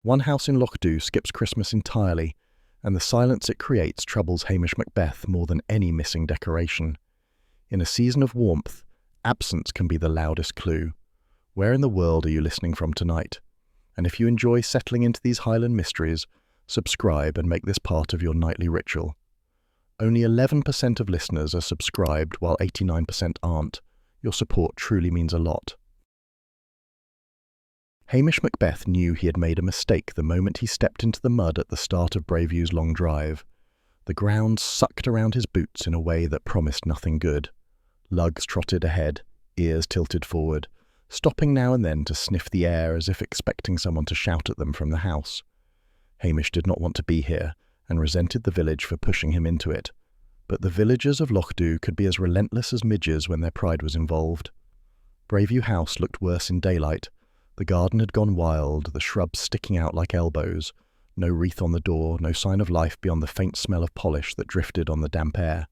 One house in Lochdu skips Christmas entirely, and the silence it creates troubles Hamish Macbeth more than any missing decoration. In a season of warmth, absence can be the loudest clue. Where in the world are you listening from tonight? And if you enjoy settling into these Highland mysteries, subscribe and make this part of your nightly ritual. Only 11% of listeners are subscribed, while 89% aren't. Your support truly means a lot. Hamish Macbeth knew he had made a mistake the moment he stepped into the mud at the start of Braeview's long drive. The ground sucked around his boots in a way that promised nothing good. Lugs trotted ahead, ears tilted forward, stopping now and then to sniff the air as if expecting someone to shout at them from the house. Hamish did not want to be here, and resented the village for pushing him into it. But the villagers of Lochdu could be as relentless as midges when their pride was involved. Braeview House looked worse in daylight. The garden had gone wild, the shrubs sticking out like elbows. No wreath on the door, no sign of life beyond the faint smell of polish that drifted on the damp air.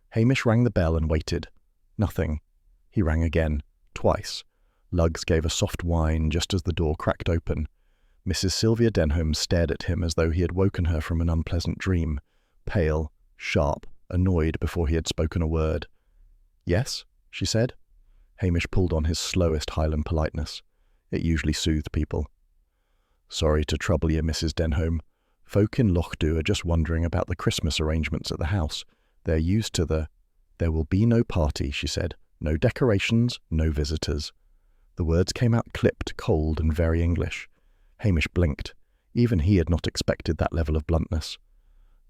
Hamish rang the bell and waited. Nothing. He rang again, twice. Lugs gave a soft whine just as the door cracked open. Mrs. Sylvia Denholm stared at him as though he had woken her from an unpleasant dream, pale, sharp, annoyed before he had spoken a word. "Yes?" she said. Hamish pulled on his slowest Highland politeness. It usually soothed people. "Sorry to trouble you, Mrs. Denholm. Folk in Lochdu are just wondering about the Christmas arrangements at the house. They're used to the—" "There will be no party," she said. "No decorations, no visitors." The words came out clipped, cold, and very English. Hamish blinked. Even he had not expected that level of bluntness.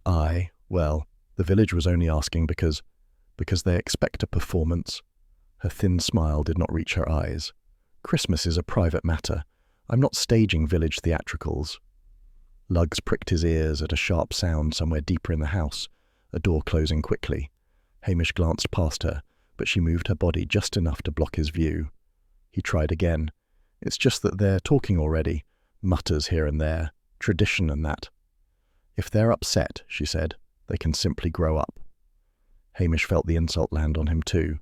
Well, the village was only asking because they expect a performance." Her thin smile did not reach her eyes. "Christmas is a private matter. I'm not staging village theatricals." Lugs pricked his ears at a sharp sound somewhere deeper in the house, a door closing quickly. Hamish glanced past her, but she moved her body just enough to block his view. He tried again. "It's just that they're talking already. Mutters here and there. Tradition and that." "If they're upset," she said, "they can simply grow up." Hamish felt the insult land on him too.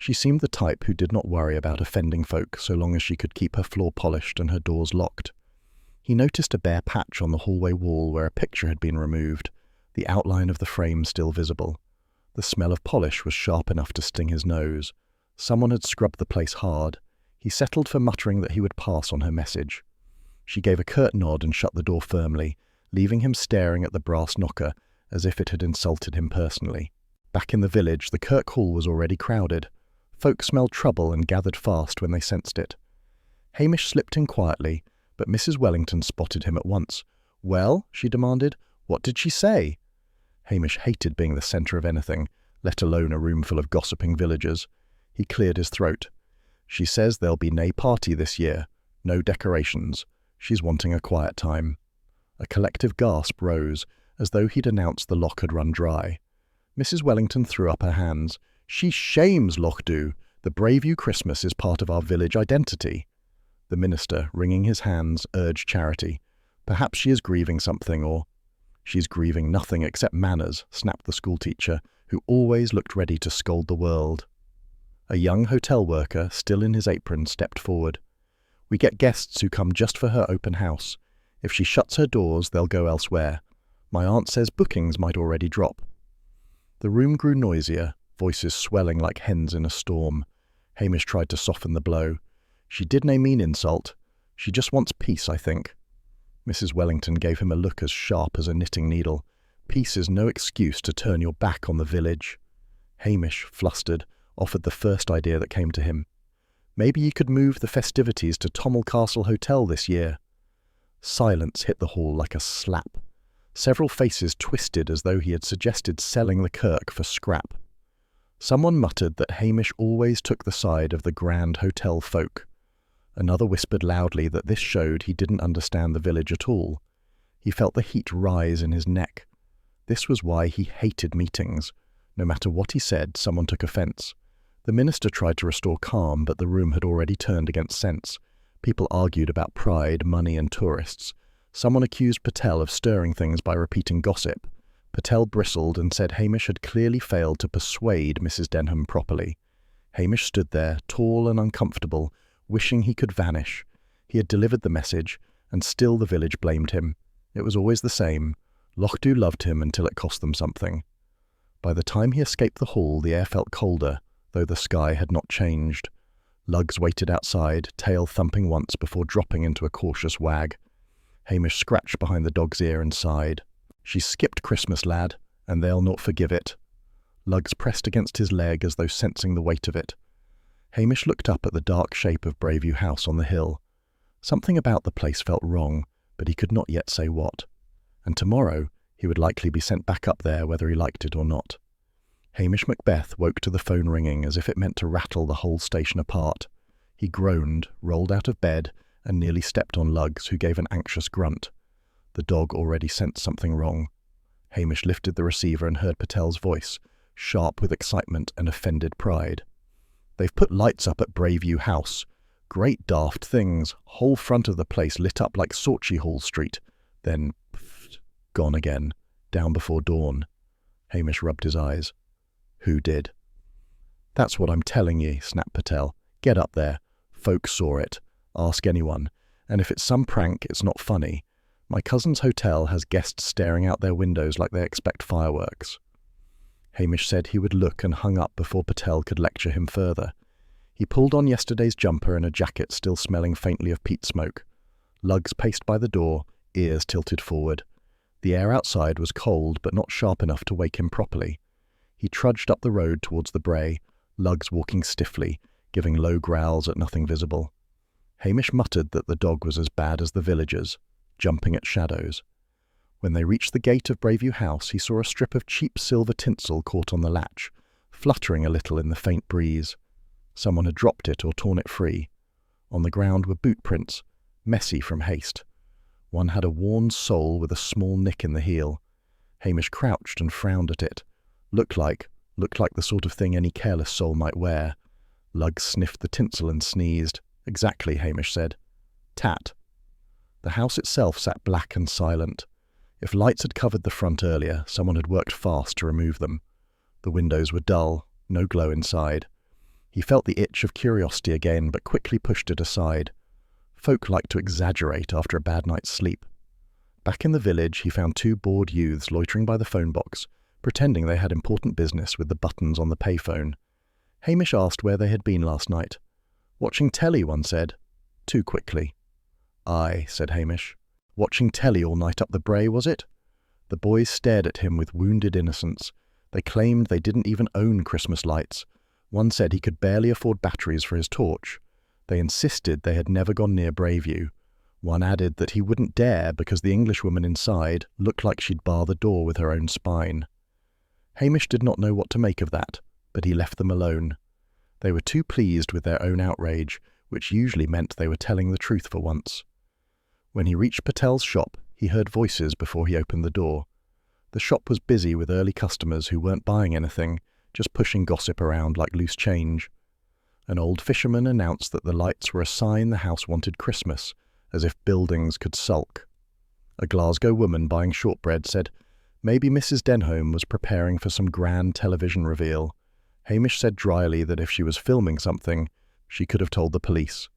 She seemed the type who did not worry about offending folk so long as she could keep her floor polished and her doors locked. He noticed a bare patch on the hallway wall where a picture had been removed, the outline of the frame still visible. The smell of polish was sharp enough to sting his nose. Someone had scrubbed the place hard. He settled for muttering that he would pass on her message. She gave a curt nod and shut the door firmly, leaving him staring at the brass knocker as if it had insulted him personally. Back in the village, the Kirk Hall was already crowded. Folk smelled trouble and gathered fast when they sensed it. Hamish slipped in quietly, but Mrs. Wellington spotted him at once. "Well?" she demanded. "What did she say?" Hamish hated being the centre of anything, let alone a room full of gossiping villagers. He cleared his throat. "She says there'll be nae party this year. No decorations. She's wanting a quiet time." A collective gasp rose, as though he'd announced the loch had run dry. Mrs. Wellington threw up her hands. "She shames Lochdu. The Braeview Christmas is part of our village identity." The minister, wringing his hands, urged charity. "Perhaps she is grieving something, or—" "She's grieving nothing except manners," snapped the schoolteacher, who always looked ready to scold the world. A young hotel worker, still in his apron, stepped forward. "We get guests who come just for her open house. If she shuts her doors, they'll go elsewhere. My aunt says bookings might already drop." The room grew noisier, voices swelling like hens in a storm. Hamish tried to soften the blow. "She did nae mean insult. She just wants peace, I think." Mrs. Wellington gave him a look as sharp as a knitting needle. "Peace is no excuse to turn your back on the village." Hamish, flustered, offered the first idea that came to him. "Maybe you could move the festivities to Tommel Castle Hotel this year." Silence hit the hall like a slap. Several faces twisted as though he had suggested selling the Kirk for scrap. Someone muttered that Hamish always took the side of the grand hotel folk. Another whispered loudly that this showed he didn't understand the village at all. He felt the heat rise in his neck. This was why he hated meetings. No matter what he said, someone took offence. The minister tried to restore calm, but the room had already turned against sense. People argued about pride, money, and tourists. Someone accused Patel of stirring things by repeating gossip. Patel bristled and said Hamish had clearly failed to persuade Mrs. Denholm properly. Hamish stood there, tall and uncomfortable, wishing he could vanish. He had delivered the message, And still the village blamed him. It was always the same. Lochdu loved him until it cost them something. By the time he escaped the hall, the air felt colder, though the sky had not changed. Lugs waited outside, tail thumping once before dropping into a cautious wag. Hamish scratched behind the dog's ear and sighed. "She skipped Christmas, lad, and they'll not forgive it." Lugs pressed against his leg as though sensing the weight of it. Hamish looked up at the dark shape of Braveview House on the hill. Something about the place felt wrong, but he could not yet say what. And tomorrow he would likely be sent back up there whether he liked it or not. Hamish Macbeth woke to the phone ringing as if it meant to rattle the whole station apart. He groaned, rolled out of bed, and nearly stepped on Lugs, who gave an anxious grunt. The dog already sensed something wrong. Hamish lifted the receiver and heard Patel's voice, sharp with excitement and offended pride. "They've put lights up at Braveview House. Great daft things, whole front of the place lit up like Sauchy Hall Street. Then, pfft, gone again, down before dawn." Hamish rubbed his eyes. "Who did?" "That's what I'm telling ye," snapped Patel. "Get up there. Folks saw it. Ask anyone. And if it's some prank, it's not funny. My cousin's hotel has guests staring out their windows like they expect fireworks." Hamish said he would look and hung up before Patel could lecture him further. He pulled on yesterday's jumper and a jacket still smelling faintly of peat smoke. Lugs paced by the door, ears tilted forward. The air outside was cold but not sharp enough to wake him properly. He trudged up the road towards the brae, Lugs walking stiffly, giving low growls at nothing visible. Hamish muttered that the dog was as bad as the villagers, jumping at shadows. When they reached the gate of Braveview House, he saw a strip of cheap silver tinsel caught on the latch, fluttering a little in the faint breeze. Someone had dropped it or torn it free. On the ground were boot prints, messy from haste. One had a worn sole with a small nick in the heel. Hamish crouched and frowned at it. Looked like the sort of thing any careless soul might wear. Lugs sniffed the tinsel and sneezed. "Exactly," Hamish said. "Tat." The house itself sat black and silent. If lights had covered the front earlier, someone had worked fast to remove them. The windows were dull, no glow inside. He felt the itch of curiosity again, but quickly pushed it aside. Folk liked to exaggerate after a bad night's sleep. Back in the village, he found two bored youths loitering by the phone box, pretending they had important business with the buttons on the payphone. Hamish asked where they had been last night. "Watching telly," one said. Too quickly. "Aye," said Hamish. "Watching telly all night up the brae, was it?" The boys stared at him with wounded innocence. They claimed they didn't even own Christmas lights. One said he could barely afford batteries for his torch. They insisted they had never gone near Braveview. One added that he wouldn't dare because the Englishwoman inside looked like she'd bar the door with her own spine. Hamish did not know what to make of that, but he left them alone. They were too pleased with their own outrage, which usually meant they were telling the truth for once. When he reached Patel's shop, he heard voices before he opened the door. The shop was busy with early customers who weren't buying anything, just pushing gossip around like loose change. An old fisherman announced that the lights were a sign the house wanted Christmas, as if buildings could sulk. A Glasgow woman buying shortbread said maybe Mrs. Denholm was preparing for some grand television reveal. Hamish said dryly that if she was filming something, she could have told the police.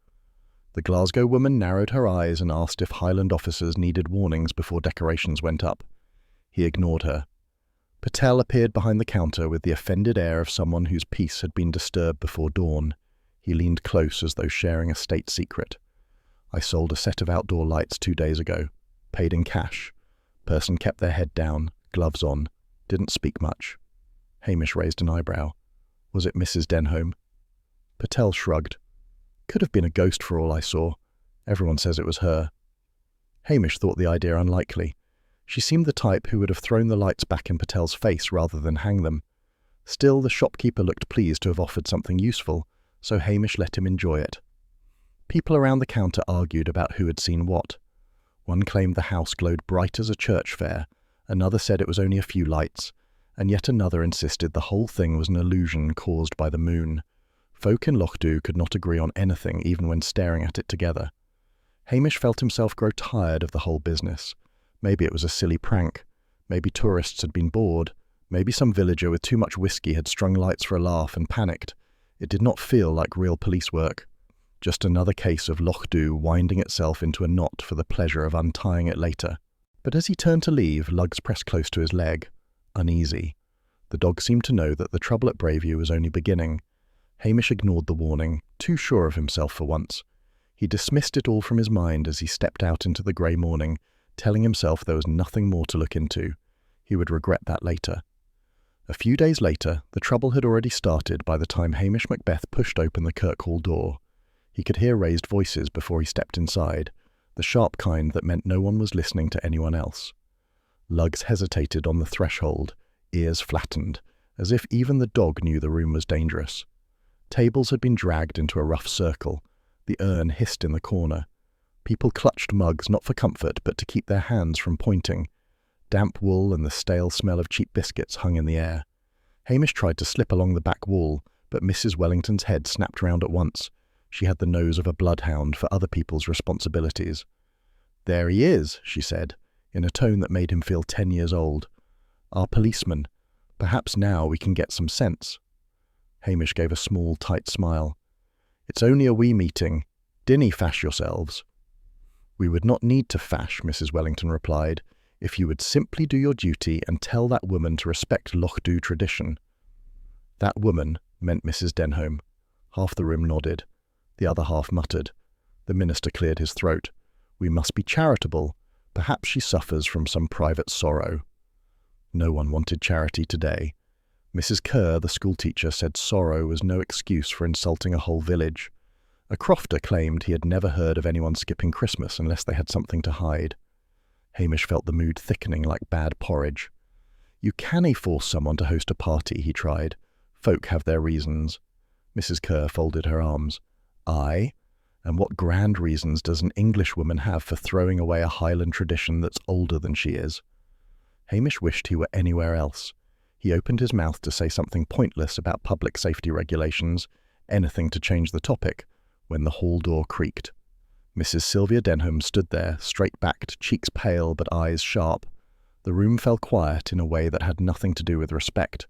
The Glasgow woman narrowed her eyes and asked if Highland officers needed warnings before decorations went up. He ignored her. Patel appeared behind the counter with the offended air of someone whose peace had been disturbed before dawn. He leaned close as though sharing a state secret. "I sold a set of outdoor lights 2 days ago. Paid in cash. Person kept their head down, gloves on. Didn't speak much." Hamish raised an eyebrow. "Was it Mrs. Denholm?" Patel shrugged. "Could have been a ghost for all I saw. Everyone says it was her." Hamish thought the idea unlikely. She seemed the type who would have thrown the lights back in Patel's face rather than hang them. Still, the shopkeeper looked pleased to have offered something useful, so Hamish let him enjoy it. People around the counter argued about who had seen what. One claimed the house glowed bright as a church fair, another said it was only a few lights, and yet another insisted the whole thing was an illusion caused by the moon. Folk in Lochdu could not agree on anything even when staring at it together. Hamish felt himself grow tired of the whole business. Maybe it was a silly prank. Maybe tourists had been bored. Maybe some villager with too much whiskey had strung lights for a laugh and panicked. It did not feel like real police work. Just another case of Loch Dhu winding itself into a knot for the pleasure of untying it later. But as he turned to leave, Lugs pressed close to his leg, uneasy. The dog seemed to know that the trouble at Braveview was only beginning. Hamish ignored the warning, too sure of himself for once. He dismissed it all from his mind as he stepped out into the grey morning, telling himself there was nothing more to look into. He would regret that later. A few days later, the trouble had already started by the time Hamish Macbeth pushed open the Kirkhall door. He could hear raised voices before he stepped inside, the sharp kind that meant no one was listening to anyone else. Lugs hesitated on the threshold, ears flattened, as if even the dog knew the room was dangerous. Tables had been dragged into a rough circle. The urn hissed in the corner. People clutched mugs not for comfort but to keep their hands from pointing. Damp wool and the stale smell of cheap biscuits hung in the air. Hamish tried to slip along the back wall, but Mrs. Wellington's head snapped round at once. She had the nose of a bloodhound for other people's responsibilities. "There he is," she said, in a tone that made him feel 10 years old. "Our policeman. Perhaps now we can get some sense." Hamish gave a small, tight smile. "It's only a wee meeting. Dinna fash yourselves." "We would not need to fash," Mrs. Wellington replied, "if you would simply do your duty and tell that woman to respect Loch Dhu tradition." That woman meant Mrs. Denholm. Half the room nodded. The other half muttered. The minister cleared his throat. "We must be charitable. Perhaps she suffers from some private sorrow." No one wanted charity today. Mrs. Kerr, the schoolteacher, said sorrow was no excuse for insulting a whole village. A crofter claimed he had never heard of anyone skipping Christmas unless they had something to hide. Hamish felt the mood thickening like bad porridge. "You cannae force someone to host a party," he tried. "Folk have their reasons." Mrs. Kerr folded her arms. "Aye? And what grand reasons does an Englishwoman have for throwing away a Highland tradition that's older than she is?" Hamish wished he were anywhere else. He opened his mouth to say something pointless about public safety regulations, anything to change the topic, when the hall door creaked. Mrs. Sylvia Denholm stood there, straight-backed, cheeks pale but eyes sharp. The room fell quiet in a way that had nothing to do with respect.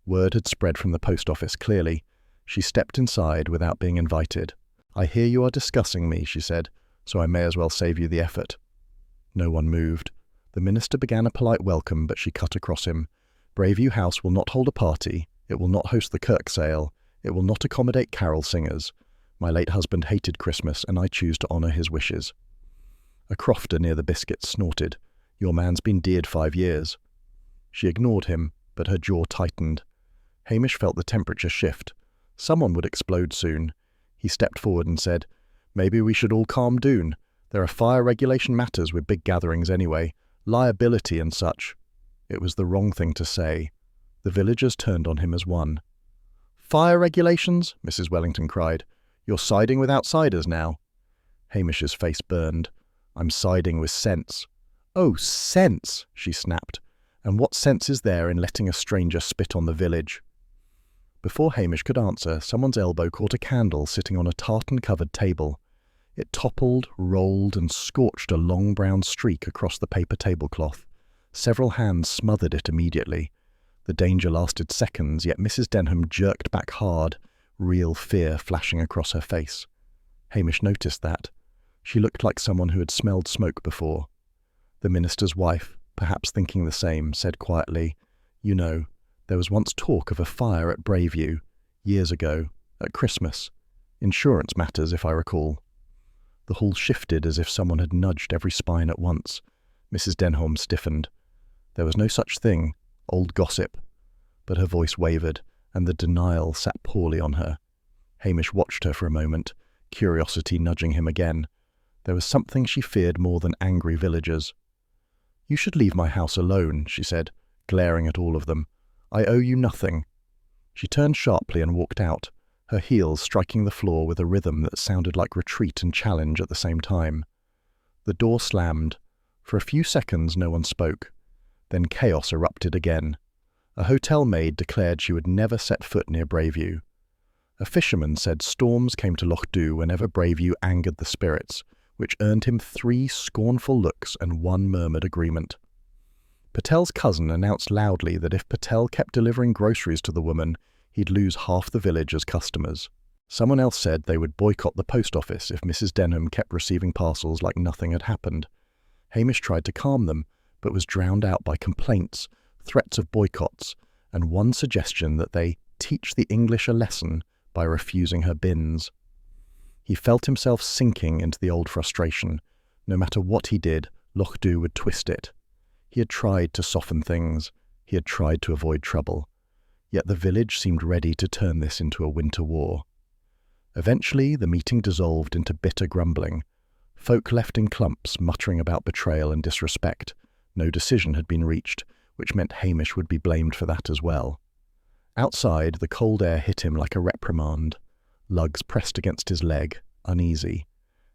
Word had spread from the post office clearly. She stepped inside without being invited. "I hear you are discussing me," she said, "so I may as well save you the effort." No one moved. The minister began a polite welcome, but she cut across him. "Braveview House will not hold a party. It will not host the Kirk sale. It will not accommodate carol singers. My late husband hated Christmas, and I choose to honour his wishes." A crofter near the biscuits snorted. "Your man's been dead 5 years." She ignored him, but her jaw tightened. Hamish felt the temperature shift. Someone would explode soon. He stepped forward and said, "Maybe we should all calm down. There are fire regulation matters with big gatherings anyway, liability and such." It was the wrong thing to say. The villagers turned on him as one. "Fire regulations?" Mrs. Wellington cried. "You're siding with outsiders now." Hamish's face burned. "I'm siding with sense." "Oh, sense!" she snapped. "And what sense is there in letting a stranger spit on the village?" Before Hamish could answer, someone's elbow caught a candle sitting on a tartan-covered table. It toppled, rolled, and scorched a long brown streak across the paper tablecloth. Several hands smothered it immediately. The danger lasted seconds, yet Mrs. Denholm jerked back hard, real fear flashing across her face. Hamish noticed that. She looked like someone who had smelled smoke before. The minister's wife, perhaps thinking the same, said quietly, "You know, there was once talk of a fire at Braveview, years ago, at Christmas. Insurance matters, if I recall." The hall shifted as if someone had nudged every spine at once. Mrs. Denholm stiffened. There was no such thing, old gossip. But her voice wavered, and the denial sat poorly on her. Hamish watched her for a moment, curiosity nudging him again. There was something she feared more than angry villagers. "You should leave my house alone," she said, glaring at all of them. "I owe you nothing." She turned sharply and walked out, her heels striking the floor with a rhythm that sounded like retreat and challenge at the same time. The door slammed. For a few seconds no one spoke. Then chaos erupted again. A hotel maid declared she would never set foot near Braveview. A fisherman said storms came to Loch Dhu whenever Braveview angered the spirits, which earned him 3 scornful looks and 1 murmured agreement. Patel's cousin announced loudly that if Patel kept delivering groceries to the woman, he'd lose half the village as customers. Someone else said they would boycott the post office if Mrs. Denham kept receiving parcels like nothing had happened. Hamish tried to calm them, but was drowned out by complaints, threats of boycotts, and one suggestion that they teach the English a lesson by refusing her bins. He felt himself sinking into the old frustration. No matter what he did, Loch Dhu would twist it. He had tried to soften things. He had tried to avoid trouble. Yet the village seemed ready to turn this into a winter war. Eventually, the meeting dissolved into bitter grumbling. Folk left in clumps, muttering about betrayal and disrespect. No decision had been reached, which meant Hamish would be blamed for that as well. Outside, the cold air hit him like a reprimand. Lugs pressed against his leg, uneasy.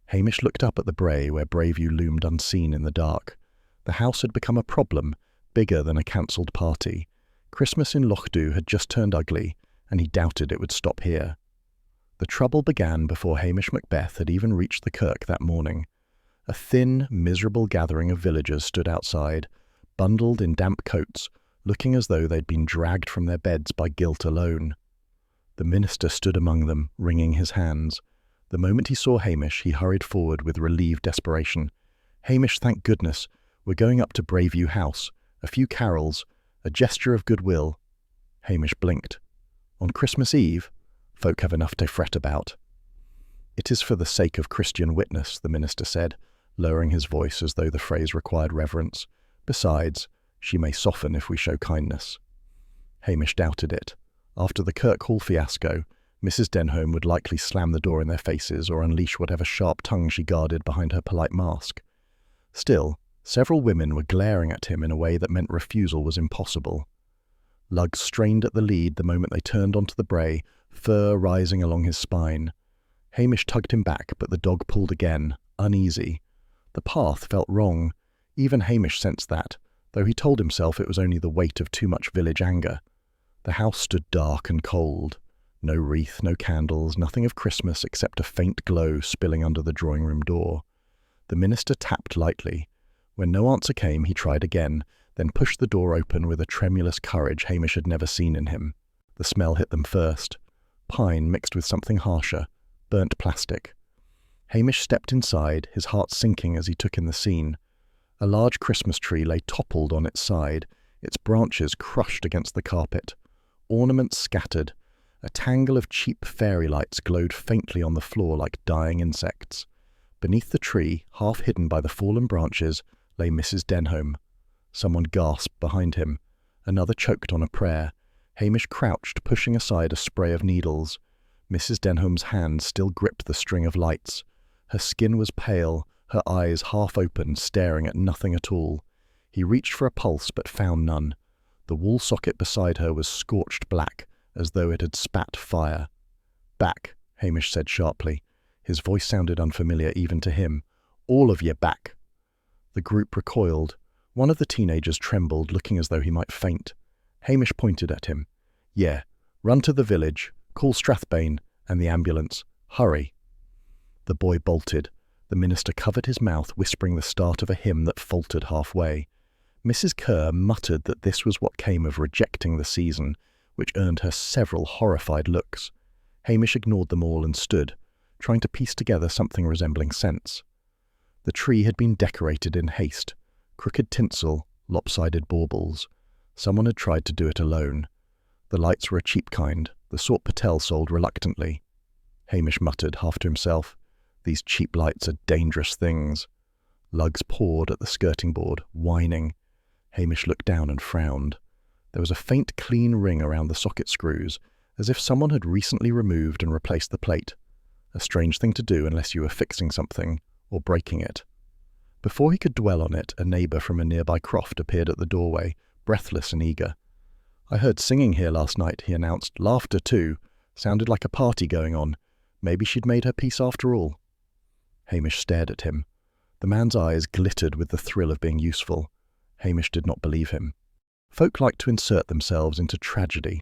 Hamish looked up at the brae where Braveview loomed unseen in the dark. The house had become a problem, bigger than a cancelled party. Christmas in Loch Dhu had just turned ugly, and he doubted it would stop here. The trouble began before Hamish Macbeth had even reached the kirk that morning. A thin, miserable gathering of villagers stood outside, bundled in damp coats, looking as though they'd been dragged from their beds by guilt alone. The minister stood among them, wringing his hands. The moment he saw Hamish, he hurried forward with relieved desperation. "Hamish, thank goodness. We're going up to Braveview House. A few carols. A gesture of goodwill." Hamish blinked. "On Christmas Eve? Folk have enough to fret about." "It is for the sake of Christian witness," the minister said, lowering his voice as though the phrase required reverence. "Besides, she may soften if we show kindness." Hamish doubted it. After the Kirkhall fiasco, Mrs. Denham would likely slam the door in their faces or unleash whatever sharp tongue she guarded behind her polite mask. Still, several women were glaring at him in a way that meant refusal was impossible. Luggs strained at the lead the moment they turned onto the brae, fur rising along his spine. Hamish tugged him back, but the dog pulled again, uneasy. The path felt wrong. Even Hamish sensed that, though he told himself it was only the weight of too much village anger. The house stood dark and cold. No wreath, no candles, nothing of Christmas except a faint glow spilling under the drawing-room door. The minister tapped lightly. When no answer came, he tried again, then pushed the door open with a tremulous courage Hamish had never seen in him. The smell hit them first. Pine mixed with something harsher, burnt plastic. Hamish stepped inside, his heart sinking as he took in the scene. A large Christmas tree lay toppled on its side, its branches crushed against the carpet. Ornaments scattered. A tangle of cheap fairy lights glowed faintly on the floor like dying insects. Beneath the tree, half hidden by the fallen branches, lay Mrs. Denham. Someone gasped behind him. Another choked on a prayer. Hamish crouched, pushing aside a spray of needles. Mrs. Denham's hand still gripped the string of lights. Her skin was pale, her eyes half open, staring at nothing at all. He reached for a pulse but found none. The wall socket beside her was scorched black, as though it had spat fire. "Back," Hamish said sharply. His voice sounded unfamiliar even to him. "All of ye back." The group recoiled. One of the teenagers trembled, looking as though he might faint. Hamish pointed at him. "Yeah, run to the village, call Strathbane and the ambulance. Hurry." The boy bolted. The minister covered his mouth, whispering the start of a hymn that faltered halfway. Mrs. Kerr muttered that this was what came of rejecting the season, which earned her several horrified looks. Hamish ignored them all and stood, trying to piece together something resembling sense. The tree had been decorated in haste. Crooked tinsel, lopsided baubles. Someone had tried to do it alone. The lights were a cheap kind, the sort Patel sold reluctantly. Hamish muttered, half to himself, "These cheap lights are dangerous things." Lugs pawed at the skirting board, whining. Hamish looked down and frowned. There was a faint clean ring around the socket screws, as if someone had recently removed and replaced the plate. A strange thing to do unless you were fixing something, or breaking it. Before he could dwell on it, a neighbour from a nearby croft appeared at the doorway, breathless and eager. "I heard singing here last night," he announced. "Laughter, too. Sounded like a party going on. Maybe she'd made her peace after all." Hamish stared at him. The man's eyes glittered with the thrill of being useful. Hamish did not believe him. Folk liked to insert themselves into tragedy.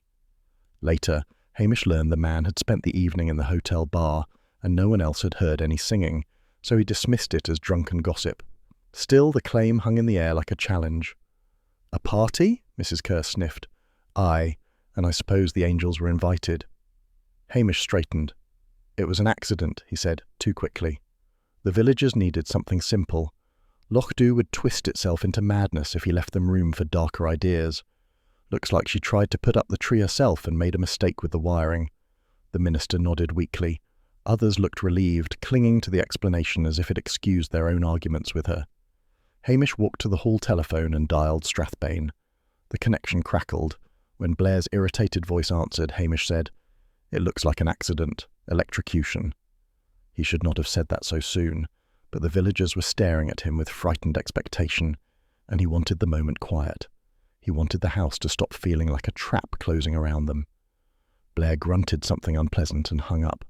Later, Hamish learned the man had spent the evening in the hotel bar, and no one else had heard any singing, so he dismissed it as drunken gossip. Still, the claim hung in the air like a challenge. "A party?" Mrs. Kerr sniffed. "Aye, and I suppose the angels were invited." Hamish straightened. It was an accident, he said, too quickly. The villagers needed something simple. Lochdu would twist itself into madness if he left them room for darker ideas. Looks like she tried to put up the tree herself and made a mistake with the wiring. The minister nodded weakly. Others looked relieved, clinging to the explanation as if it excused their own arguments with her. Hamish walked to the hall telephone and dialed Strathbane. The connection crackled. When Blair's irritated voice answered, Hamish said, "It looks like an accident. Electrocution." He should not have said that so soon, but the villagers were staring at him with frightened expectation, and he wanted the moment quiet. He wanted the house to stop feeling like a trap closing around them. Blair grunted something unpleasant and hung up.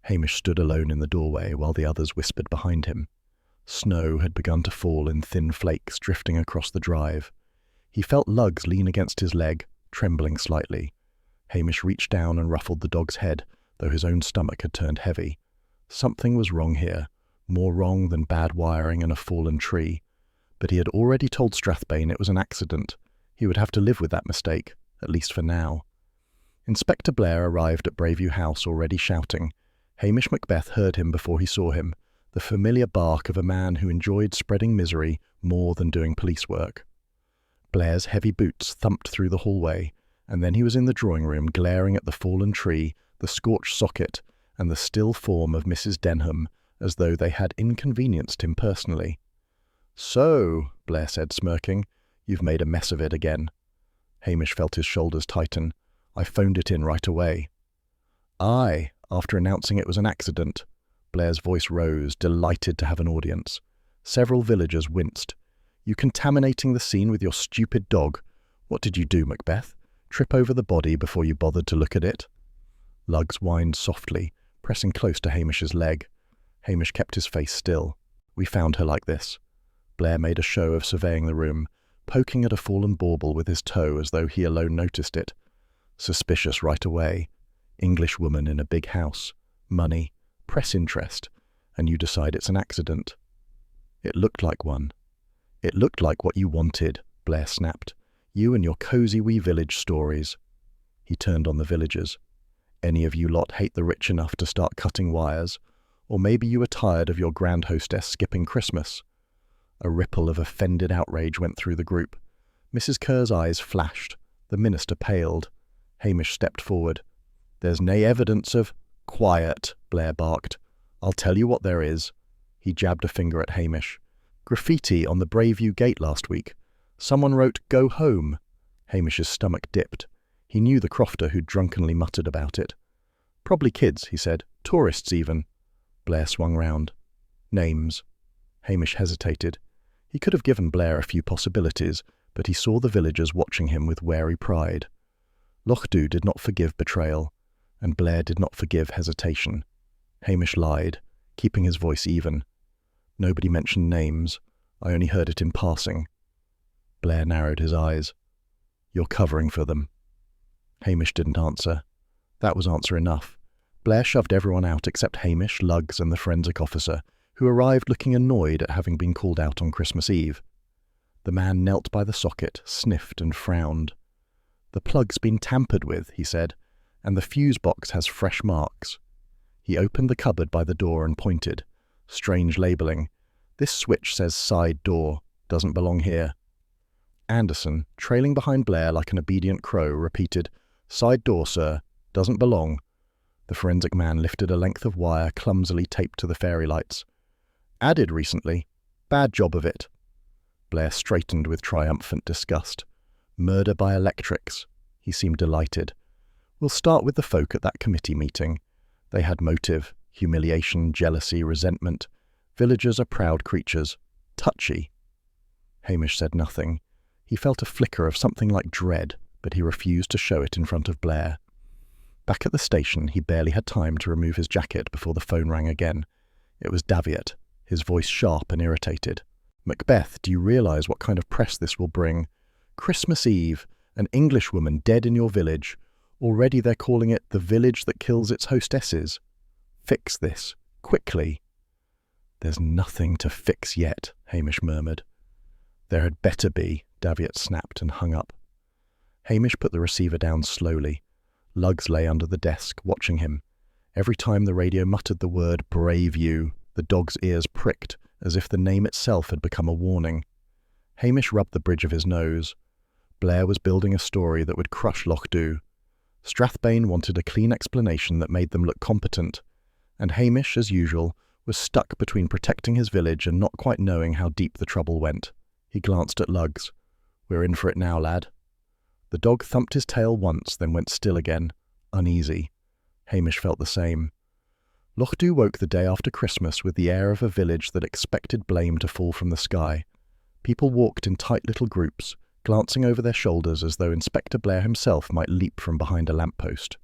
Hamish stood alone in the doorway while the others whispered behind him. Snow had begun to fall in thin flakes drifting across the drive. He felt Lugs lean against his leg, trembling slightly. Hamish reached down and ruffled the dog's head, though his own stomach had turned heavy. Something was wrong here, more wrong than bad wiring and a fallen tree. But he had already told Strathbane it was an accident. He would have to live with that mistake, at least for now. Inspector Blair arrived at Braveview House already shouting. Hamish Macbeth heard him before he saw him, the familiar bark of a man who enjoyed spreading misery more than doing police work. Blair's heavy boots thumped through the hallway, and then he was in the drawing room glaring at the fallen tree, the scorched socket, and the still form of Mrs. Denham, as though they had inconvenienced him personally. "So," Blair said, smirking, "you've made a mess of it again." Hamish felt his shoulders tighten. "I phoned it in right away." "Aye," after announcing it was an accident. Blair's voice rose, delighted to have an audience. Several villagers winced. "You contaminating the scene with your stupid dog. What did you do, Macbeth? Trip over the body before you bothered to look at it?" Lugs whined softly, pressing close to Hamish's leg. Hamish kept his face still. "We found her like this." Blair made a show of surveying the room, poking at a fallen bauble with his toe as though he alone noticed it. Suspicious right away. English woman in a big house. Money. Press interest. And you decide it's an accident. "It looked like one." "It looked like what you wanted," Blair snapped. "You and your cosy wee village stories." He turned on the villagers. "Any of you lot hate the rich enough to start cutting wires? Or maybe you were tired of your grand hostess skipping Christmas?" A ripple of offended outrage went through the group. Mrs. Kerr's eyes flashed. The minister paled. Hamish stepped forward. "There's nae evidence of—" "Quiet," Blair barked. "I'll tell you what there is." He jabbed a finger at Hamish. "Graffiti on the Braveview gate last week. Someone wrote, 'Go home.'" Hamish's stomach dipped. He knew the crofter who'd drunkenly muttered about it. "Probably kids," he said. "Tourists, even." Blair swung round. "Names." Hamish hesitated. He could have given Blair a few possibilities, but he saw the villagers watching him with wary pride. Lochdu did not forgive betrayal, and Blair did not forgive hesitation. Hamish lied, keeping his voice even. "Nobody mentioned names. I only heard it in passing." Blair narrowed his eyes. "You're covering for them." Hamish didn't answer. That was answer enough. Blair shoved everyone out except Hamish, Lugs, and the forensic officer, who arrived looking annoyed at having been called out on Christmas Eve. The man knelt by the socket, sniffed and frowned. "The plug's been tampered with," he said, "and the fuse box has fresh marks." He opened the cupboard by the door and pointed. Strange labelling. "This switch says side door. Doesn't belong here." Anderson, trailing behind Blair like an obedient crow, repeated, "Side door, sir. Doesn't belong." The forensic man lifted a length of wire clumsily taped to the fairy lights. "Added recently. Bad job of it." Blair straightened with triumphant disgust. "Murder by electrics." He seemed delighted. "We'll start with the folk at that committee meeting. They had motive, humiliation, jealousy, resentment. Villagers are proud creatures. Touchy." Hamish said nothing. He felt a flicker of something like dread, but he refused to show it in front of Blair. Back at the station, he barely had time to remove his jacket before the phone rang again. It was Daviot, his voice sharp and irritated. "Macbeth, do you realise what kind of press this will bring? Christmas Eve, an Englishwoman dead in your village. Already they're calling it the village that kills its hostesses. Fix this, quickly." "There's nothing to fix yet," Hamish murmured. "There had better be," Daviot snapped and hung up. Hamish put the receiver down slowly. Lugs lay under the desk, watching him. Every time the radio muttered the word Braveview, the dog's ears pricked, as if the name itself had become a warning. Hamish rubbed the bridge of his nose. Blair was building a story that would crush Lochdu. Strathbane wanted a clean explanation that made them look competent, and Hamish, as usual, was stuck between protecting his village and not quite knowing how deep the trouble went. He glanced at Lugs. "We're in for it now, lad." The dog thumped his tail once, then went still again, uneasy. Hamish felt the same. Lochdu woke the day after Christmas with the air of a village that expected blame to fall from the sky. People walked in tight little groups, glancing over their shoulders as though Inspector Blair himself might leap from behind a lamppost.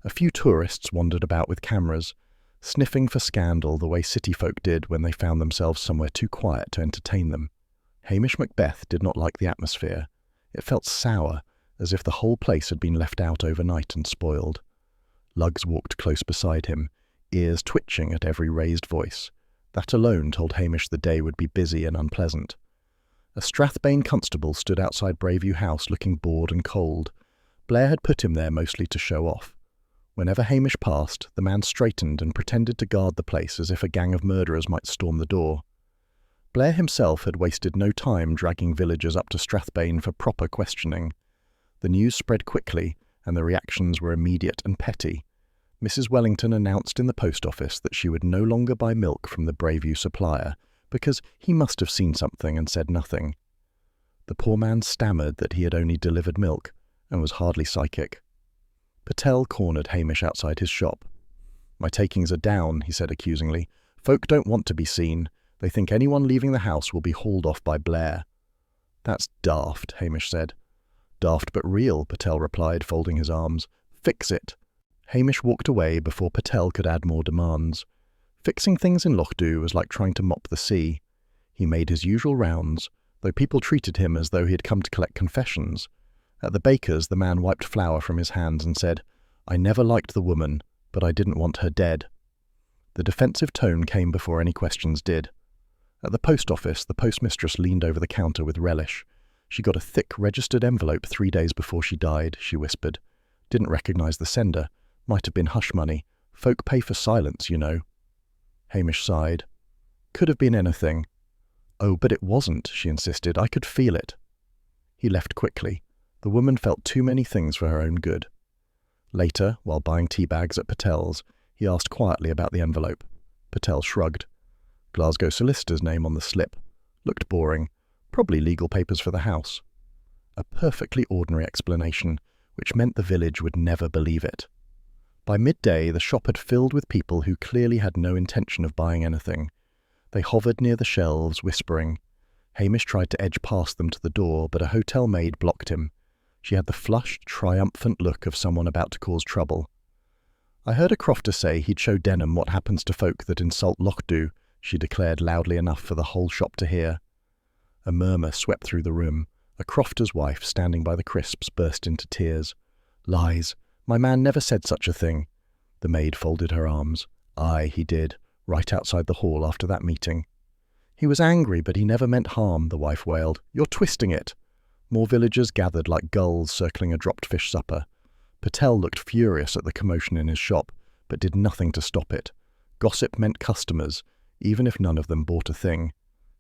A few tourists wandered about with cameras, sniffing for scandal the way city folk did when they found themselves somewhere too quiet to entertain them. Hamish Macbeth did not like the atmosphere. It felt sour, as if the whole place had been left out overnight and spoiled. Lugs walked close beside him, ears twitching at every raised voice. That alone told Hamish the day would be busy and unpleasant. A Strathbane constable stood outside Braveview House looking bored and cold. Blair had put him there mostly to show off. Whenever Hamish passed, the man straightened and pretended to guard the place as if a gang of murderers might storm the door. Blair himself had wasted no time dragging villagers up to Strathbane for proper questioning. The news spread quickly, and the reactions were immediate and petty. Mrs. Wellington announced in the post office that she would no longer buy milk from the Braveview supplier, because he must have seen something and said nothing. The poor man stammered that he had only delivered milk, and was hardly psychic. Patel cornered Hamish outside his shop. "My takings are down," he said accusingly. "Folk don't want to be seen. They think anyone leaving the house will be hauled off by Blair." "That's daft," Hamish said. "Daft but real," Patel replied, folding his arms. "Fix it." Hamish walked away before Patel could add more demands. Fixing things in Lochdu was like trying to mop the sea. He made his usual rounds, though people treated him as though he had come to collect confessions. At the baker's, the man wiped flour from his hands and said, "I never liked the woman, but I didn't want her dead." The defensive tone came before any questions did. At the post office, the postmistress leaned over the counter with relish. "She got a thick registered envelope 3 days before she died," she whispered. "Didn't recognise the sender. Might have been hush money. Folk pay for silence, you know." Hamish sighed. "Could have been anything." "Oh, but it wasn't," she insisted. "I could feel it." He left quickly. The woman felt too many things for her own good. Later, while buying tea bags at Patel's, he asked quietly about the envelope. Patel shrugged. Glasgow solicitor's name on the slip. Looked boring. Probably legal papers for the house. A perfectly ordinary explanation, which meant the village would never believe it. By midday, the shop had filled with people who clearly had no intention of buying anything. They hovered near the shelves, whispering. Hamish tried to edge past them to the door, but a hotel maid blocked him. She had the flushed, triumphant look of someone about to cause trouble. "I heard a crofter say he'd show Denham what happens to folk that insult Lochdu," she declared loudly enough for the whole shop to hear. A murmur swept through the room. A crofter's wife, standing by the crisps, burst into tears. "Lies. My man never said such a thing." The maid folded her arms. "Aye, he did, right outside the hall after that meeting." "He was angry, but he never meant harm," the wife wailed. "You're twisting it." More villagers gathered like gulls circling a dropped fish supper. Patel looked furious at the commotion in his shop, but did nothing to stop it. Gossip meant customers, even if none of them bought a thing.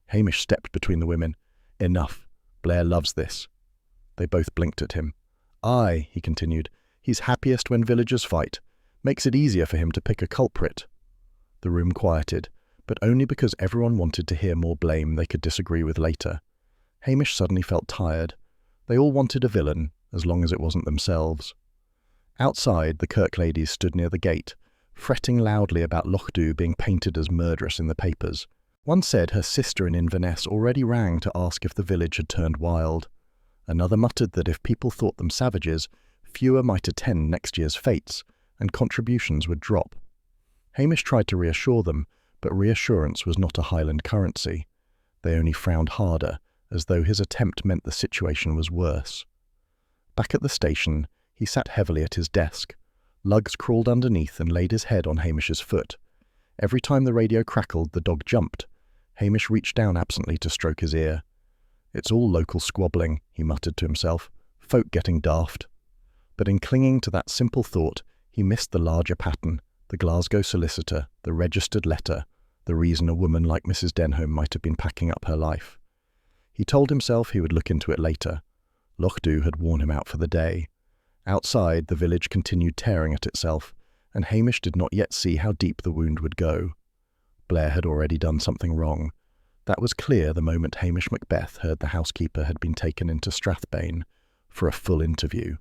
Hamish stepped between the women. "Enough. Blair loves this." They both blinked at him. "Aye," he continued, "he's happiest when villagers fight. Makes it easier for him to pick a culprit." The room quieted, but only because everyone wanted to hear more blame they could disagree with later. Hamish suddenly felt tired. They all wanted a villain, as long as it wasn't themselves. Outside, the Kirk ladies stood near the gate, fretting loudly about Lochdu being painted as murderous in the papers. One said her sister in Inverness already rang to ask if the village had turned wild. Another muttered that if people thought them savages, fewer might attend next year's fetes, and contributions would drop. Hamish tried to reassure them, but reassurance was not a Highland currency. They only frowned harder, as though his attempt meant the situation was worse. Back at the station, he sat heavily at his desk. Lugs crawled underneath and laid his head on Hamish's foot. Every time the radio crackled, the dog jumped. Hamish reached down absently to stroke his ear. "It's all local squabbling," he muttered to himself. "Folk getting daft." But in clinging to that simple thought, he missed the larger pattern. The Glasgow solicitor, the registered letter, the reason a woman like Mrs. Denholm might have been packing up her life. He told himself he would look into it later. Lochdu had worn him out for the day. Outside, the village continued tearing at itself, and Hamish did not yet see how deep the wound would go. Blair had already done something wrong. That was clear the moment Hamish Macbeth heard the housekeeper had been taken into Strathbane for a full interview.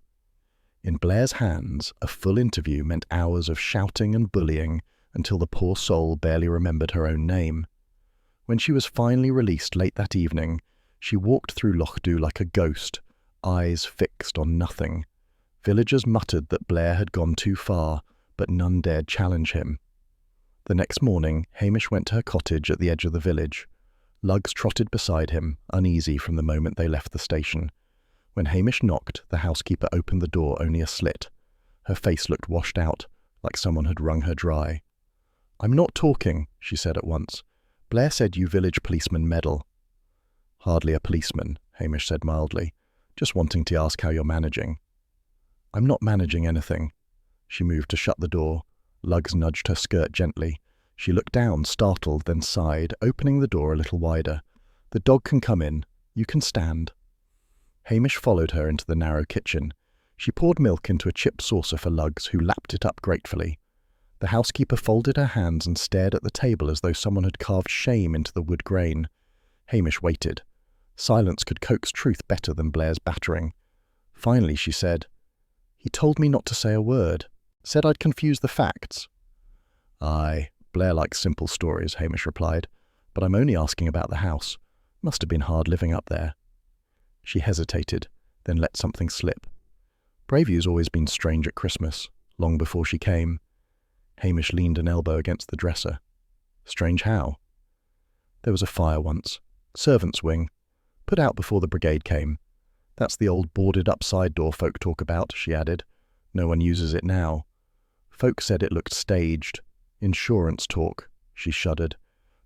In Blair's hands, a full interview meant hours of shouting and bullying until the poor soul barely remembered her own name. When she was finally released late that evening, she walked through Lochdu like a ghost, eyes fixed on nothing. Villagers muttered that Blair had gone too far, but none dared challenge him. The next morning, Hamish went to her cottage at the edge of the village. Lugs trotted beside him, uneasy from the moment they left the station. When Hamish knocked, the housekeeper opened the door only a slit. Her face looked washed out, like someone had wrung her dry. "I'm not talking," she said at once. "Blair said you village policemen meddle." "Hardly a policeman," Hamish said mildly. "Just wanting to ask how you're managing." "I'm not managing anything." She moved to shut the door. Lugs nudged her skirt gently. She looked down, startled, then sighed, opening the door a little wider. "The dog can come in. You can stand." Hamish followed her into the narrow kitchen. She poured milk into a chipped saucer for Lugs, who lapped it up gratefully. The housekeeper folded her hands and stared at the table as though someone had carved shame into the wood grain. Hamish waited. Silence could coax truth better than Blair's battering. Finally she said, "He told me not to say a word. Said I'd confuse the facts." "Aye, Blair likes simple stories," Hamish replied. "But I'm only asking about the house. Must have been hard living up there." She hesitated, then let something slip. "Bravy's always been strange at Christmas, long before she came." Hamish leaned an elbow against the dresser. "Strange how?" "There was a fire once. Servants' wing. Put out before the brigade came. That's the old boarded-up side door folk talk about," she added. "No one uses it now. Folk said it looked staged. Insurance talk." She shuddered.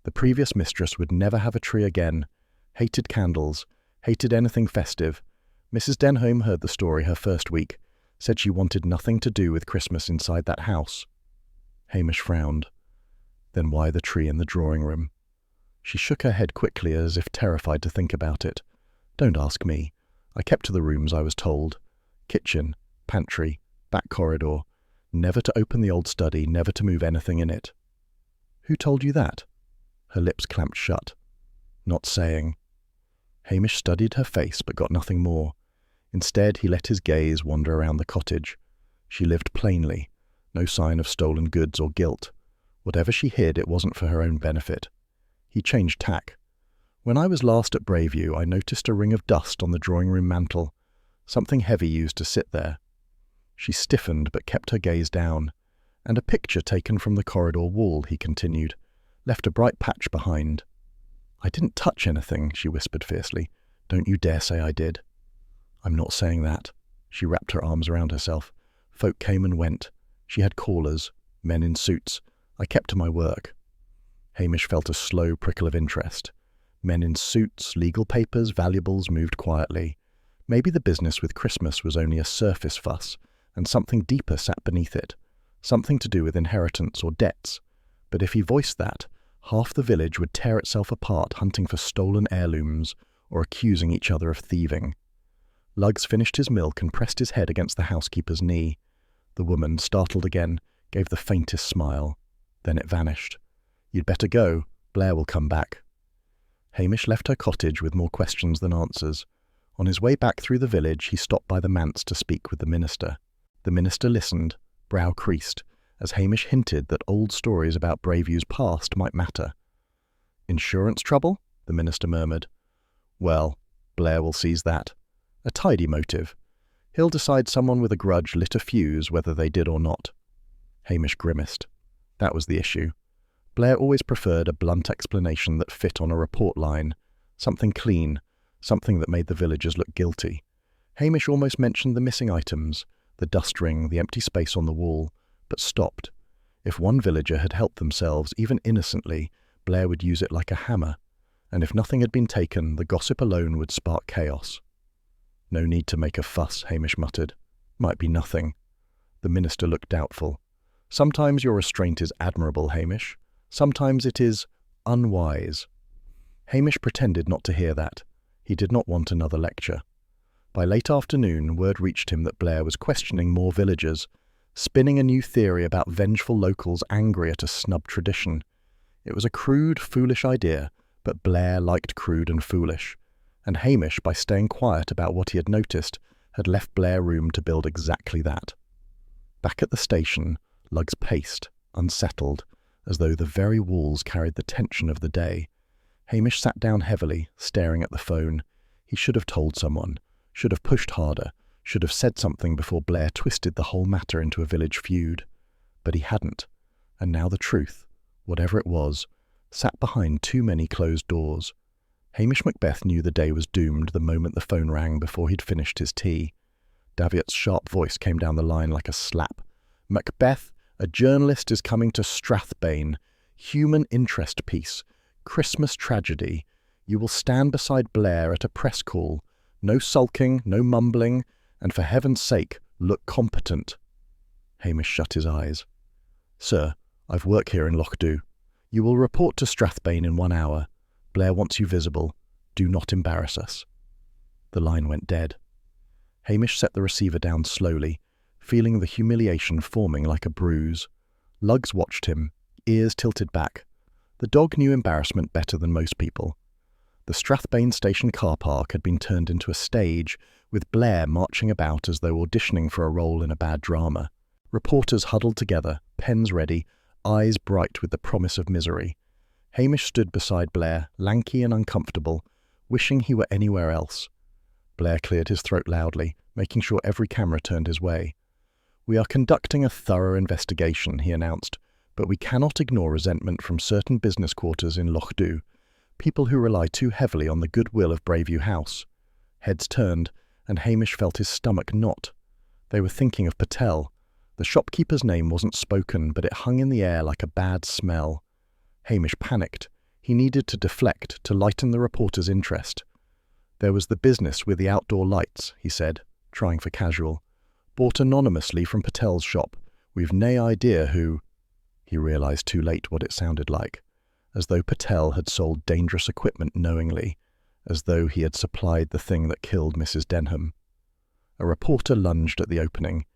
The previous mistress would never have a tree again. Hated candles. Hated anything festive. Mrs. Denholm heard the story her first week. Said she wanted nothing to do with Christmas inside that house. Hamish frowned. Then why the tree in the drawing room? She shook her head quickly as if terrified to think about it. "Don't ask me. I kept to the rooms I was told. Kitchen, pantry, back corridor. Never to open the old study, never to move anything in it." "Who told you that?" Her lips clamped shut. "Not saying." Hamish studied her face but got nothing more. Instead, he let his gaze wander around the cottage. She lived plainly. No sign of stolen goods or guilt. Whatever she hid, it wasn't for her own benefit. He changed tack. "When I was last at Braveview, I noticed a ring of dust on the drawing-room mantel. Something heavy used to sit there." She stiffened but kept her gaze down. "And a picture taken from the corridor wall," he continued. "Left a bright patch behind." "I didn't touch anything," she whispered fiercely. "Don't you dare say I did." "I'm not saying that." She wrapped her arms around herself. "Folk came and went. She had callers, men in suits. I kept to my work." Hamish felt a slow prickle of interest. Men in suits, legal papers, valuables moved quietly. Maybe the business with Christmas was only a surface fuss, and something deeper sat beneath it. Something to do with inheritance or debts. But if he voiced that, half the village would tear itself apart hunting for stolen heirlooms or accusing each other of thieving. Lugs finished his milk and pressed his head against the housekeeper's knee. The woman, startled again, gave the faintest smile. Then it vanished. "You'd better go. Blair will come back." Hamish left her cottage with more questions than answers. On his way back through the village, he stopped by the manse to speak with the minister. The minister listened, brow creased, as Hamish hinted that old stories about Braveview's past might matter. "Insurance trouble?" the minister murmured. "Well, Blair will seize that. A tidy motive. He'll decide someone with a grudge lit a fuse whether they did or not." Hamish grimaced. That was the issue. Blair always preferred a blunt explanation that fit on a report line. Something clean. Something that made the villagers look guilty. Hamish almost mentioned the missing items, the dust ring, the empty space on the wall, but stopped. If one villager had helped themselves, even innocently, Blair would use it like a hammer, and if nothing had been taken, the gossip alone would spark chaos. "No need to make a fuss," Hamish muttered. "Might be nothing." The minister looked doubtful. Sometimes your restraint is admirable, Hamish. Sometimes it is unwise. Hamish pretended not to hear that. He did not want another lecture. By late afternoon, word reached him that Blair was questioning more villagers, spinning a new theory about vengeful locals angry at a snubbed tradition. It was a crude, foolish idea, but Blair liked crude and foolish, and Hamish, by staying quiet about what he had noticed, had left Blair room to build exactly that. Back at the station, Lugs paced, unsettled, as though the very walls carried the tension of the day. Hamish sat down heavily, staring at the phone. He should have told someone, should have pushed harder, should have said something before Blair twisted the whole matter into a village feud. But he hadn't, and now the truth, whatever it was, sat behind too many closed doors. Hamish Macbeth knew the day was doomed the moment the phone rang before he'd finished his tea. Daviot's sharp voice came down the line like a slap. "Macbeth, a journalist is coming to Strathbane. Human interest piece. Christmas tragedy. You will stand beside Blair at a press call. No sulking, no mumbling, and for heaven's sake, look competent." Hamish shut his eyes. "Sir, I've work here in Lochdu. You will report to Strathbane in 1 hour. Blair wants you visible. Do not embarrass us." The line went dead. Hamish set the receiver down slowly, feeling the humiliation forming like a bruise. Lugs watched him, ears tilted back. The dog knew embarrassment better than most people. The Strathbane station car park had been turned into a stage, with Blair marching about as though auditioning for a role in a bad drama. Reporters huddled together, pens ready, eyes bright with the promise of misery. Hamish stood beside Blair, lanky and uncomfortable, wishing he were anywhere else. Blair cleared his throat loudly, making sure every camera turned his way. "We are conducting a thorough investigation," he announced, "but we cannot ignore resentment from certain business quarters in Lochdu, people who rely too heavily on the goodwill of Braveview House." Heads turned, and Hamish felt his stomach knot. They were thinking of Patel. The shopkeeper's name wasn't spoken, but it hung in the air like a bad smell. Hamish panicked. He needed to deflect, to lighten the reporter's interest. "There was the business with the outdoor lights," he said, trying for casual. "Bought anonymously from Patel's shop. We've nae idea who—" He realised too late what it sounded like, as though Patel had sold dangerous equipment knowingly, as though he had supplied the thing that killed Mrs. Denham. A reporter lunged at the opening.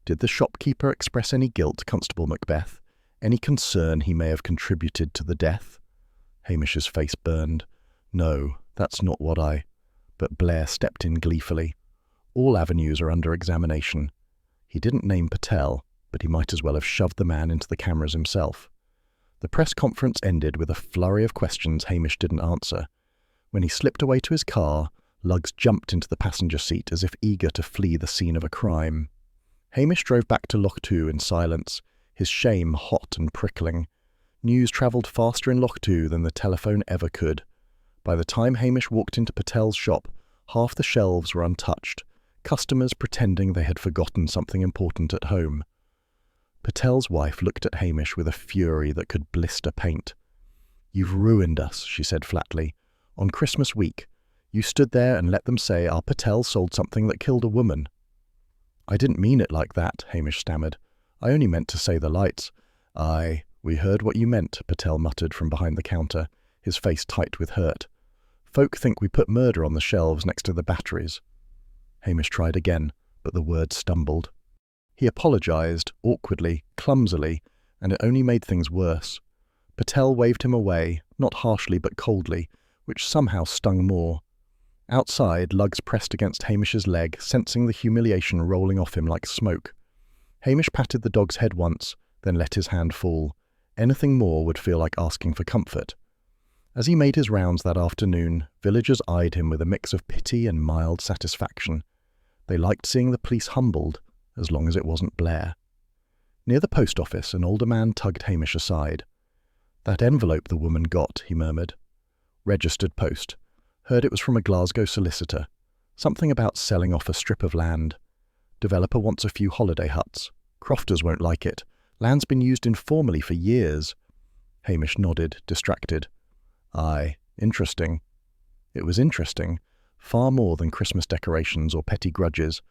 Did the shopkeeper express any guilt, Constable Macbeth? Any concern he may have contributed to the death? Hamish's face burned. "No, that's not what I—" But Blair stepped in gleefully. "All avenues are under examination." He didn't name Patel, but he might as well have shoved the man into the cameras himself. The press conference ended with a flurry of questions Hamish didn't answer. When he slipped away to his car, Lugs jumped into the passenger seat as if eager to flee the scene of a crime. Hamish drove back to Lochdu in silence, his shame hot and prickling. News travelled faster in Lochdu than the telephone ever could. By the time Hamish walked into Patel's shop, half the shelves were untouched, customers pretending they had forgotten something important at home. Patel's wife looked at Hamish with a fury that could blister paint. "You've ruined us," she said flatly. "On Christmas week, you stood there and let them say our Patel sold something that killed a woman." "I didn't mean it like that," Hamish stammered. "I only meant to say the lights." "Aye, we heard what you meant," Patel muttered from behind the counter, his face tight with hurt. "Folk think we put murder on the shelves next to the batteries." Hamish tried again, but the words stumbled. He apologised, awkwardly, clumsily, and it only made things worse. Patel waved him away, not harshly but coldly, which somehow stung more. Outside, Lugs pressed against Hamish's leg, sensing the humiliation rolling off him like smoke. Hamish patted the dog's head once, then let his hand fall. Anything more would feel like asking for comfort. As he made his rounds that afternoon, villagers eyed him with a mix of pity and mild satisfaction. They liked seeing the police humbled, as long as it wasn't Blair. Near the post office, an older man tugged Hamish aside. "That envelope the woman got," he murmured. "Registered post. Heard it was from a Glasgow solicitor. Something about selling off a strip of land. Developer wants a few holiday huts. Crofters won't like it. Land's been used informally for years." Hamish nodded, distracted. "Aye, interesting." It was interesting, far more than Christmas decorations or petty grudges,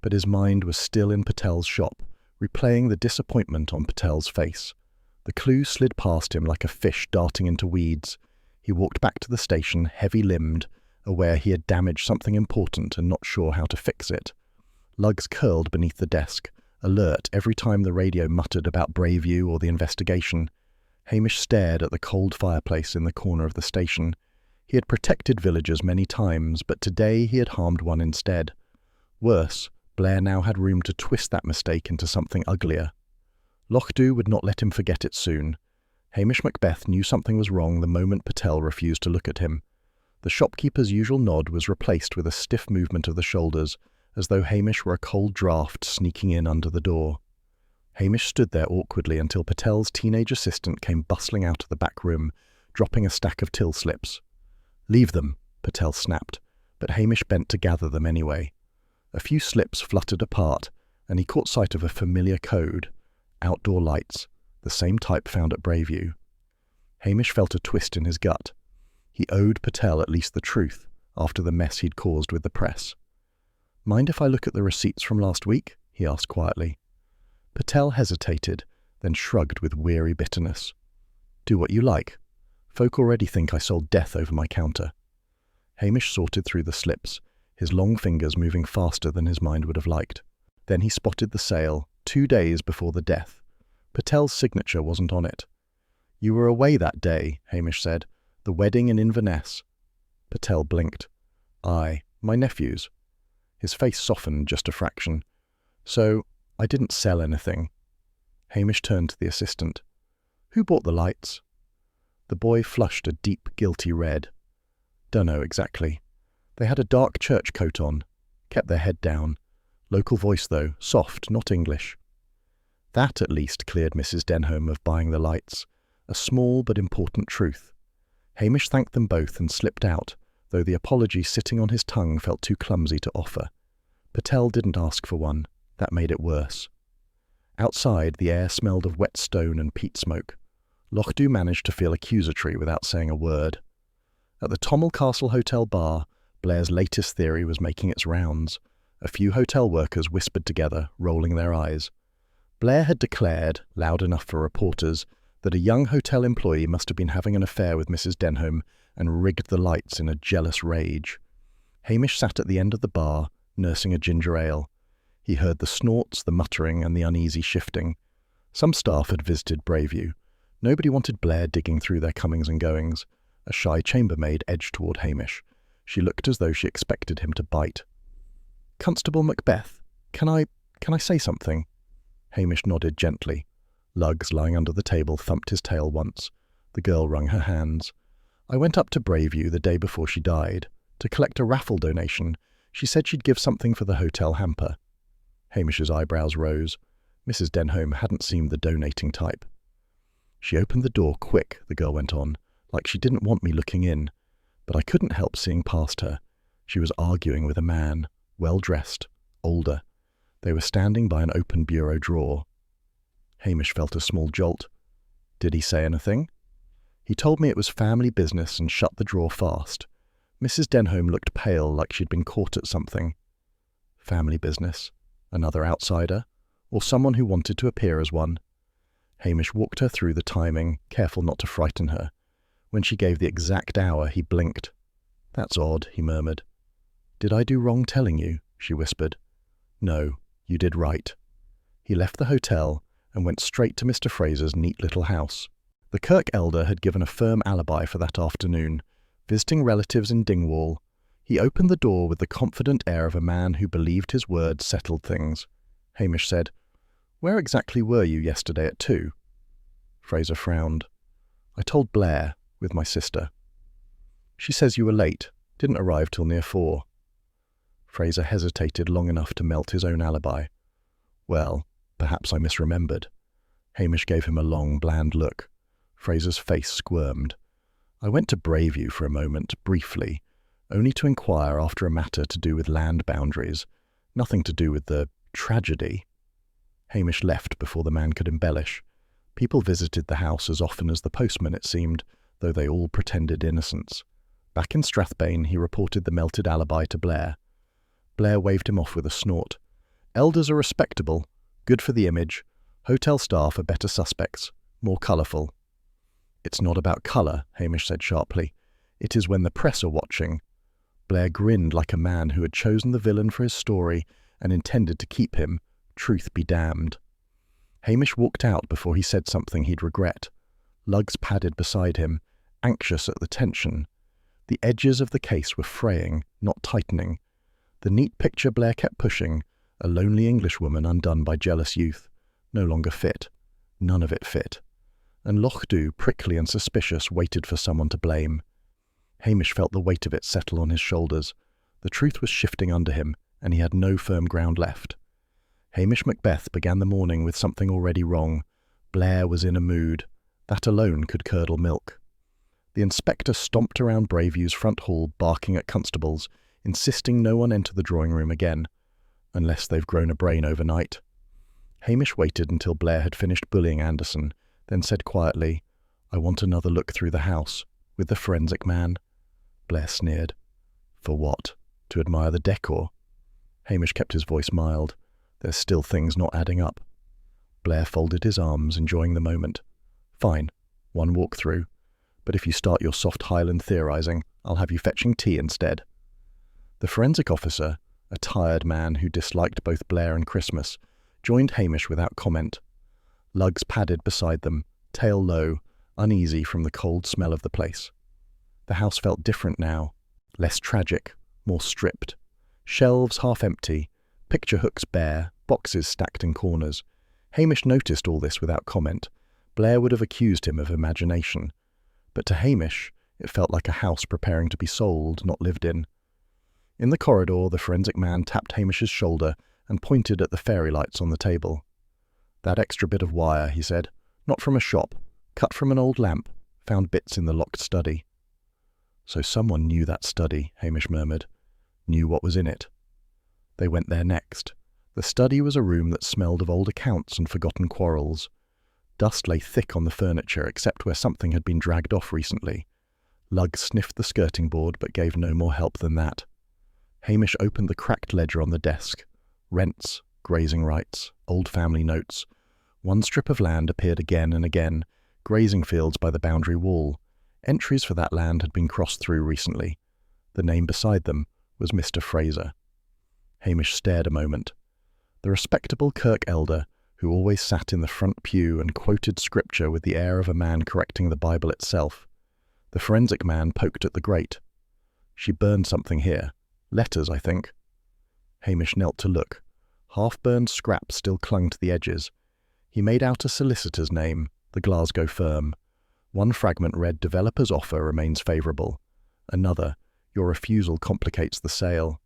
but his mind was still in Patel's shop, replaying the disappointment on Patel's face. The clue slid past him like a fish darting into weeds. He walked back to the station, heavy-limbed, aware he had damaged something important and not sure how to fix it. Lugs curled beneath the desk, alert every time the radio muttered about Braveview or the investigation. Hamish stared at the cold fireplace in the corner of the station. He had protected villagers many times, but today he had harmed one instead. Worse, Blair now had room to twist that mistake into something uglier. Lochdu would not let him forget it soon. Hamish Macbeth knew something was wrong the moment Patel refused to look at him. The shopkeeper's usual nod was replaced with a stiff movement of the shoulders, as though Hamish were a cold draught sneaking in under the door. Hamish stood there awkwardly until Patel's teenage assistant came bustling out of the back room, dropping a stack of till slips. "Leave them," Patel snapped, but Hamish bent to gather them anyway. A few slips fluttered apart, and he caught sight of a familiar code: outdoor lights, the same type found at Braveview. Hamish felt a twist in his gut. He owed Patel at least the truth, after the mess he'd caused with the press. "Mind if I look at the receipts from last week?" he asked quietly. Patel hesitated, then shrugged with weary bitterness. "Do what you like. Folk already think I sold death over my counter." Hamish sorted through the slips, his long fingers moving faster than his mind would have liked. Then he spotted the sale, 2 days before the death. Patel's signature wasn't on it. "You were away that day," Hamish said. "The wedding in Inverness." Patel blinked. "Aye, my nephew's." His face softened just a fraction. "So, I didn't sell anything." Hamish turned to the assistant. "Who bought the lights?" The boy flushed a deep, guilty red. "Dunno exactly. They had a dark church coat on. Kept their head down. Local voice, though, soft, not English." That, at least, cleared Mrs. Denholm of buying the lights. A small but important truth. Hamish thanked them both and slipped out, though the apology sitting on his tongue felt too clumsy to offer. Patel didn't ask for one. That made it worse. Outside, the air smelled of wet stone and peat smoke. Lochdu managed to feel accusatory without saying a word. At the Tommel Castle Hotel bar, Blair's latest theory was making its rounds. A few hotel workers whispered together, rolling their eyes. Blair had declared, loud enough for reporters, that a young hotel employee must have been having an affair with Mrs. Denholm and rigged the lights in a jealous rage. Hamish sat at the end of the bar, nursing a ginger ale. He heard the snorts, the muttering, and the uneasy shifting. Some staff had visited Braveview. Nobody wanted Blair digging through their comings and goings. A shy chambermaid edged toward Hamish. She looked as though she expected him to bite. "Constable Macbeth, can I say something?" Hamish nodded gently. Lugs, lying under the table, thumped his tail once. The girl wrung her hands. "I went up to Braveview the day before she died, to collect a raffle donation. She said she'd give something for the hotel hamper." Hamish's eyebrows rose. Mrs. Denholm hadn't seemed the donating type. "She opened the door quick," the girl went on, "like she didn't want me looking in. But I couldn't help seeing past her. She was arguing with a man, well-dressed, older. They were standing by an open bureau drawer." Hamish felt a small jolt. "Did he say anything?" "He told me it was family business and shut the drawer fast." Mrs. Denholm looked pale, like she'd been caught at something. Family business? Another outsider? Or someone who wanted to appear as one? Hamish walked her through the timing, careful not to frighten her. When she gave the exact hour, he blinked. "That's odd," he murmured. "Did I do wrong telling you?" she whispered. "No, you did right." He left the hotel and went straight to Mr. Fraser's neat little house. The Kirk elder had given a firm alibi for that afternoon, visiting relatives in Dingwall. He opened the door with the confident air of a man who believed his word settled things. Hamish said, "Where exactly were you yesterday at 2? Fraser frowned. "I told Blair, with my sister." "She says you were late, didn't arrive till near 4. Fraser hesitated long enough to melt his own alibi. "Well, perhaps I misremembered." Hamish gave him a long, bland look. Fraser's face squirmed. "I went to Braveview for a moment, briefly, only to inquire after a matter to do with land boundaries. Nothing to do with the tragedy." Hamish left before the man could embellish. People visited the house as often as the postman, it seemed, though they all pretended innocence. Back in Strathbane, he reported the melted alibi to Blair. Blair waved him off with a snort. "Elders are respectable. Good for the image. Hotel staff are better suspects, more colourful. It's not about colour, Hamish said sharply. It is when the press are watching. Blair grinned like a man who had chosen the villain for his story and intended to keep him, truth be damned. Hamish walked out before he said something he'd regret. Lugs padded beside him, anxious at the tension. The edges of the case were fraying, not tightening. The neat picture Blair kept pushing, a lonely Englishwoman undone by jealous youth, no longer fit. None of it fit. And Lochdu, prickly and suspicious, waited for someone to blame. Hamish felt the weight of it settle on his shoulders. The truth was shifting under him, and he had no firm ground left. Hamish Macbeth began the morning with something already wrong. Blair was in a mood. That alone could curdle milk. The inspector stomped around Braveview's front hall, barking at constables, insisting no one enter the drawing room again, unless they've grown a brain overnight. Hamish waited until Blair had finished bullying Anderson, then said quietly, "I want another look through the house, with the forensic man." Blair sneered. "For what? To admire the decor?" Hamish kept his voice mild. "There's still things not adding up." Blair folded his arms, enjoying the moment. "Fine, one walk through. But if you start your soft Highland theorising, I'll have you fetching tea instead." The forensic officer, a tired man who disliked both Blair and Christmas, joined Hamish without comment. Lugs padded beside them, tail low, uneasy from the cold smell of the place. The house felt different now, less tragic, more stripped. Shelves half empty, picture hooks bare, boxes stacked in corners. Hamish noticed all this without comment. Blair would have accused him of imagination. But to Hamish, it felt like a house preparing to be sold, not lived in. In the corridor, the forensic man tapped Hamish's shoulder and pointed at the fairy lights on the table. "That extra bit of wire," he said. "Not from a shop. Cut from an old lamp. Found bits in the locked study." "So someone knew that study," Hamish murmured. "Knew what was in it." They went there next. The study was a room that smelled of old accounts and forgotten quarrels. Dust lay thick on the furniture, except where something had been dragged off recently. Lugg sniffed the skirting board, but gave no more help than that. Hamish opened the cracked ledger on the desk. Rents, grazing rights, old family notes. One strip of land appeared again and again, grazing fields by the boundary wall. Entries for that land had been crossed through recently. The name beside them was Mr. Fraser. Hamish stared a moment. The respectable Kirk elder, who always sat in the front pew and quoted scripture with the air of a man correcting the Bible itself. The forensic man poked at the grate. "She burned something here. Letters, I think." Hamish knelt to look. Half-burned scraps still clung to the edges. He made out a solicitor's name, the Glasgow firm. One fragment read, "Developer's offer remains favourable." Another, "Your refusal complicates the sale."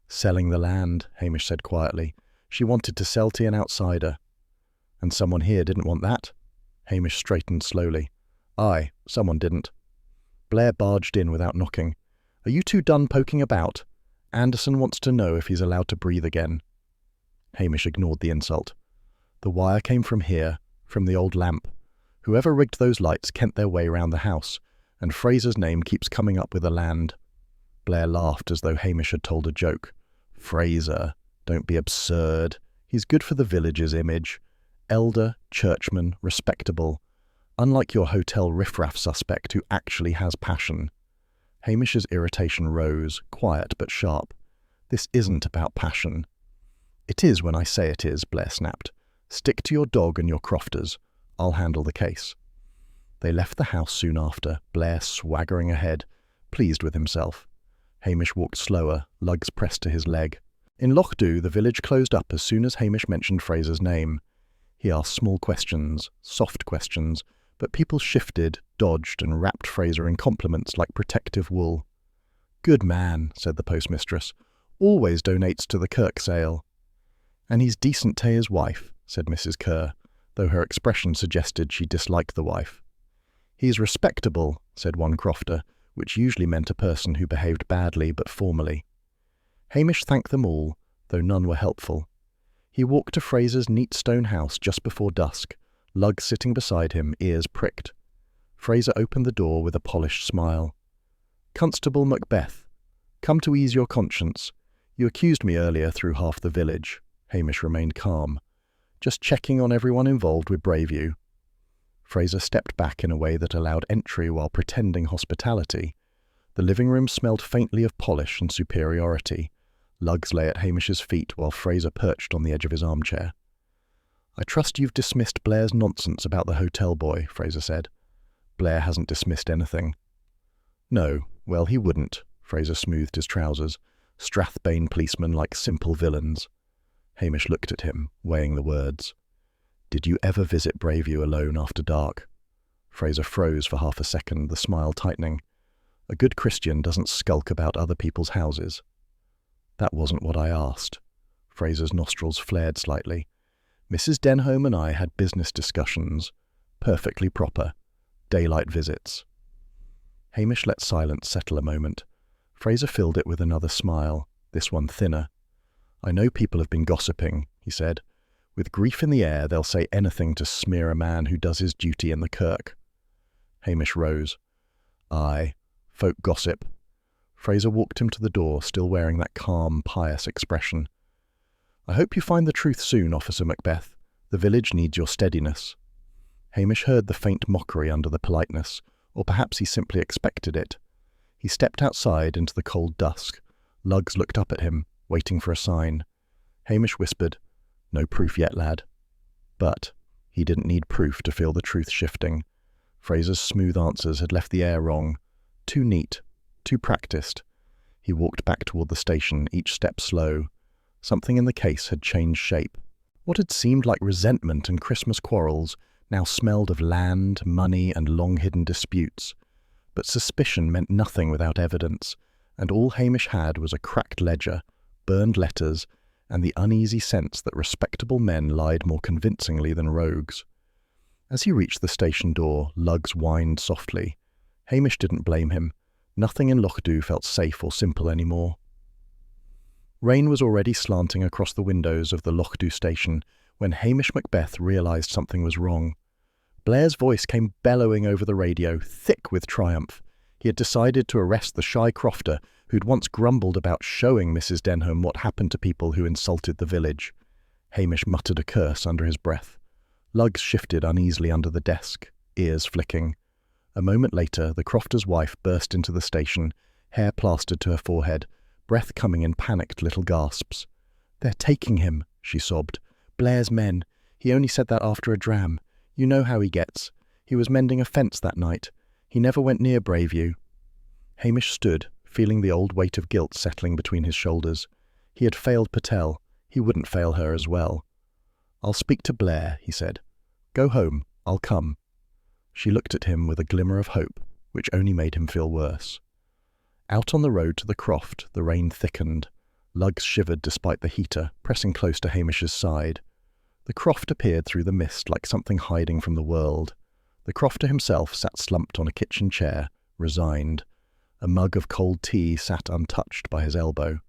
"Selling the land," Hamish said quietly. "She wanted to sell to an outsider." "And someone here didn't want that?" Hamish straightened slowly. "Aye, someone didn't." Blair barged in without knocking. "Are you two done poking about? Anderson wants to know if he's allowed to breathe again." Hamish ignored the insult. "The wire came from here, from the old lamp. Whoever rigged those lights kent their way round the house, and Fraser's name keeps coming up with the land." Blair laughed as though Hamish had told a joke. "Fraser, don't be absurd. He's good for the village's image. Elder, churchman, respectable. Unlike your hotel riffraff suspect who actually has passion." Hamish's irritation rose, quiet but sharp. "This isn't about passion." "It is when I say it is," Blair snapped. "Stick to your dog and your crofters. I'll handle the case." They left the house soon after, Blair swaggering ahead, pleased with himself. Hamish walked slower, lugs pressed to his leg. In Lochdu, the village closed up as soon as Hamish mentioned Fraser's name. He asked small questions, soft questions, but people shifted, dodged, and wrapped Fraser in compliments like protective wool. "Good man," said the postmistress. "Always donates to the Kirk sale." "And he's decent to his wife," said Mrs. Kerr, though her expression suggested she disliked the wife. "He's respectable," said one crofter, which usually meant a person who behaved badly but formally. Hamish thanked them all, though none were helpful. He walked to Fraser's neat stone house just before dusk, Lugg sitting beside him, ears pricked. Fraser opened the door with a polished smile. "Constable Macbeth, come to ease your conscience. You accused me earlier through half the village." Hamish remained calm. Just checking on everyone involved with Braveview. Fraser stepped back in a way that allowed entry while pretending hospitality. The living room smelled faintly of polish and superiority. Lugs lay at Hamish's feet while Fraser perched on the edge of his armchair. "I trust you've dismissed Blair's nonsense about the hotel boy," Fraser said. "Blair hasn't dismissed anything." "No, well, he wouldn't," Fraser smoothed his trousers. "Strathbane policemen like simple villains." Hamish looked at him, weighing the words. "Did you ever visit Braveview alone after dark?" Fraser froze for half a second, the smile tightening. "A good Christian doesn't skulk about other people's houses." "That wasn't what I asked." Fraser's nostrils flared slightly. "Mrs. Denholm and I had business discussions. Perfectly proper. Daylight visits." Hamish let silence settle a moment. Fraser filled it with another smile, this one thinner. "I know people have been gossiping," he said. "With grief in the air, they'll say anything to smear a man who does his duty in the kirk." Hamish rose. "Aye, folk gossip." Fraser walked him to the door, still wearing that calm, pious expression. "I hope you find the truth soon, Officer Macbeth. The village needs your steadiness." Hamish heard the faint mockery under the politeness, or perhaps he simply expected it. He stepped outside into the cold dusk. Lugs looked up at him, waiting for a sign. Hamish whispered, "No proof yet, lad." But he didn't need proof to feel the truth shifting. Fraser's smooth answers had left the air wrong. Too neat, too practiced. He walked back toward the station, each step slow. Something in the case had changed shape. What had seemed like resentment and Christmas quarrels now smelled of land, money, and long-hidden disputes. But suspicion meant nothing without evidence, and all Hamish had was a cracked ledger, burned letters, and the uneasy sense that respectable men lied more convincingly than rogues. As he reached the station door, Lugs whined softly. Hamish didn't blame him. Nothing in Lochdu felt safe or simple anymore. Rain was already slanting across the windows of the Lochdu station when Hamish Macbeth realised something was wrong. Blair's voice came bellowing over the radio, thick with triumph. He had decided to arrest the shy crofter who'd once grumbled about showing Mrs. Denholm what happened to people who insulted the village. Hamish muttered a curse under his breath. Lugs shifted uneasily under the desk, ears flicking. A moment later, the crofter's wife burst into the station, hair plastered to her forehead, breath coming in panicked little gasps. "They're taking him," she sobbed. "Blair's men. He only said that after a dram. You know how he gets. He was mending a fence that night. He never went near Braveview." Hamish stood, feeling the old weight of guilt settling between his shoulders. He had failed Patel. He wouldn't fail her as well. "I'll speak to Blair," he said. "Go home. I'll come." She looked at him with a glimmer of hope, which only made him feel worse. Out on the road to the croft, the rain thickened. Lugs shivered despite the heater, pressing close to Hamish's side. The croft appeared through the mist like something hiding from the world. The crofter himself sat slumped on a kitchen chair, resigned. A mug of cold tea sat untouched by his elbow.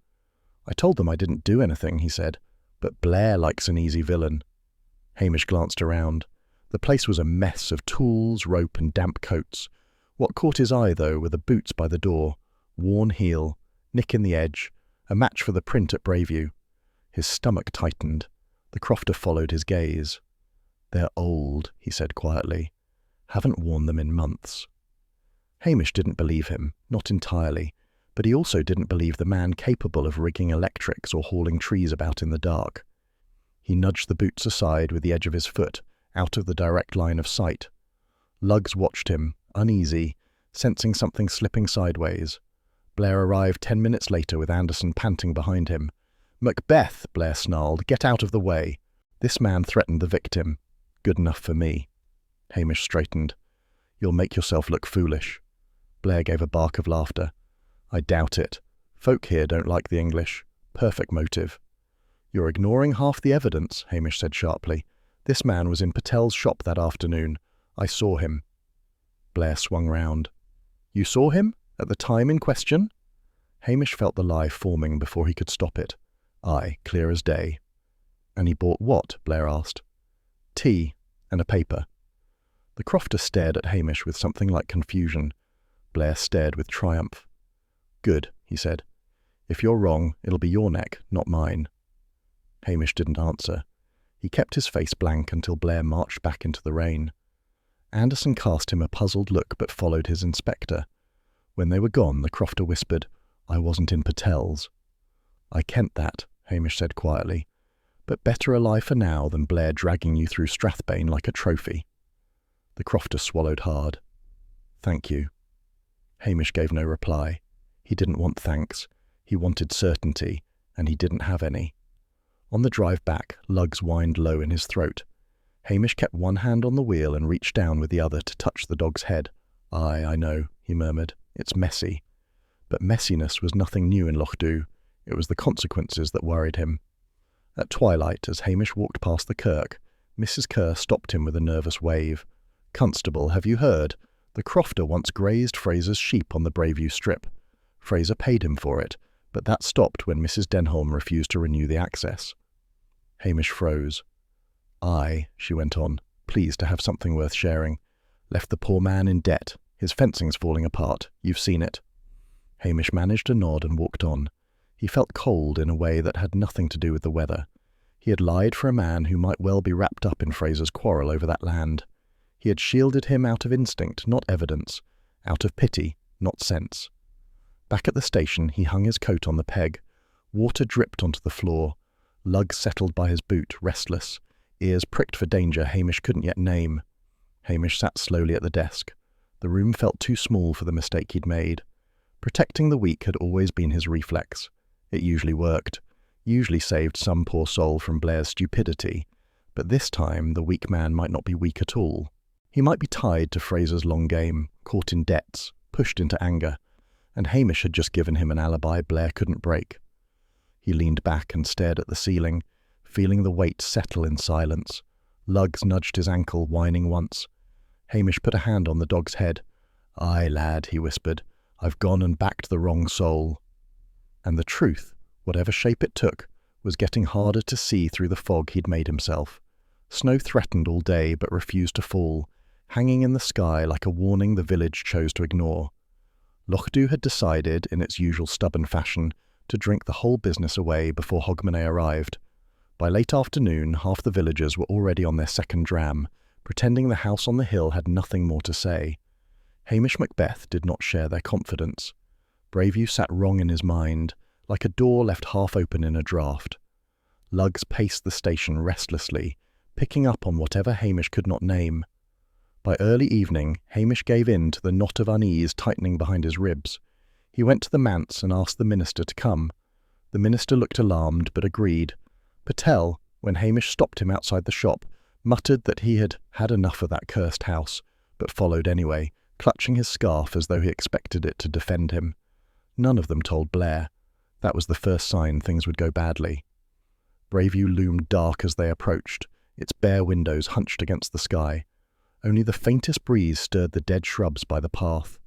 "I told them I didn't do anything," he said, "but Blair likes an easy villain." Hamish glanced around. The place was a mess of tools, rope, and damp coats. What caught his eye, though, were the boots by the door. Worn heel, nick in the edge, a match for the print at Braveview. His stomach tightened. The crofter followed his gaze. "They're old," he said quietly. "Haven't worn them in months." Hamish didn't believe him, not entirely, but he also didn't believe the man capable of rigging electrics or hauling trees about in the dark. He nudged the boots aside with the edge of his foot, out of the direct line of sight. Lugs watched him, uneasy, sensing something slipping sideways. Blair arrived 10 minutes later with Anderson panting behind him. "Macbeth," Blair snarled, "get out of the way." This man threatened the victim. Good enough for me. Hamish straightened. "You'll make yourself look foolish." Blair gave a bark of laughter. "I doubt it. Folk here don't like the English. Perfect motive." "You're ignoring half the evidence," Hamish said sharply. "This man was in Patel's shop that afternoon. I saw him." Blair swung round. "You saw him? At the time in question?" Hamish felt the lie forming before he could stop it. Aye, clear as day. "And he bought what?" Blair asked. "Tea and a paper." The crofter stared at Hamish with something like confusion. Blair stared with triumph. "Good," he said. "If you're wrong, it'll be your neck, not mine." Hamish didn't answer. He kept his face blank until Blair marched back into the rain. Anderson cast him a puzzled look but followed his inspector. When they were gone, the crofter whispered, "I wasn't in Patel's." "I kent that," Hamish said quietly. "But better alive for now than Blair dragging you through Strathbane like a trophy." The crofter swallowed hard. "Thank you." Hamish gave no reply. He didn't want thanks. He wanted certainty, and he didn't have any. On the drive back, lugs whined low in his throat. Hamish kept one hand on the wheel and reached down with the other to touch the dog's head. "Aye, I know," he murmured. "It's messy." But messiness was nothing new in Lochdu. It was the consequences that worried him. At twilight, as Hamish walked past the kirk, Mrs. Kerr stopped him with a nervous wave. "Constable, have you heard? The crofter once grazed Fraser's sheep on the Braveview strip. Fraser paid him for it, but that stopped when Mrs. Denholm refused to renew the access." Hamish froze. "I," she went on, pleased to have something worth sharing, "left the poor man in debt. His fencing's falling apart. You've seen it." Hamish managed a nod and walked on. He felt cold in a way that had nothing to do with the weather. He had lied for a man who might well be wrapped up in Fraser's quarrel over that land. He had shielded him out of instinct, not evidence, out of pity, not sense. Back at the station, he hung his coat on the peg. Water dripped onto the floor. Lugs settled by his boot, restless, ears pricked for danger Hamish couldn't yet name. Hamish sat slowly at the desk. The room felt too small for the mistake he'd made. Protecting the weak had always been his reflex. It usually worked, usually saved some poor soul from Blair's stupidity, but this time the weak man might not be weak at all. He might be tied to Fraser's long game, caught in debts, pushed into anger, and Hamish had just given him an alibi Blair couldn't break. He leaned back and stared at the ceiling, feeling the weight settle in silence. Lugs nudged his ankle, whining once. Hamish put a hand on the dog's head. "Aye, lad," he whispered, "I've gone and backed the wrong soul." And the truth, whatever shape it took, was getting harder to see through the fog he'd made himself. Snow threatened all day but refused to fall, hanging in the sky like a warning the village chose to ignore. Lochdu had decided, in its usual stubborn fashion, to drink the whole business away before Hogmanay arrived. By late afternoon, half the villagers were already on their second dram, pretending the house on the hill had nothing more to say. Hamish Macbeth did not share their confidence. Braveview sat wrong in his mind, like a door left half open in a draught. Lugs paced the station restlessly, picking up on whatever Hamish could not name. By early evening, Hamish gave in to the knot of unease tightening behind his ribs. He went to the manse and asked the minister to come. The minister looked alarmed, but agreed. Patel, when Hamish stopped him outside the shop, muttered that he had had enough of that cursed house, but followed anyway, clutching his scarf as though he expected it to defend him. None of them told Blair. That was the first sign things would go badly. Braveview loomed dark as they approached, its bare windows hunched against the sky. Only the faintest breeze stirred the dead shrubs by the path.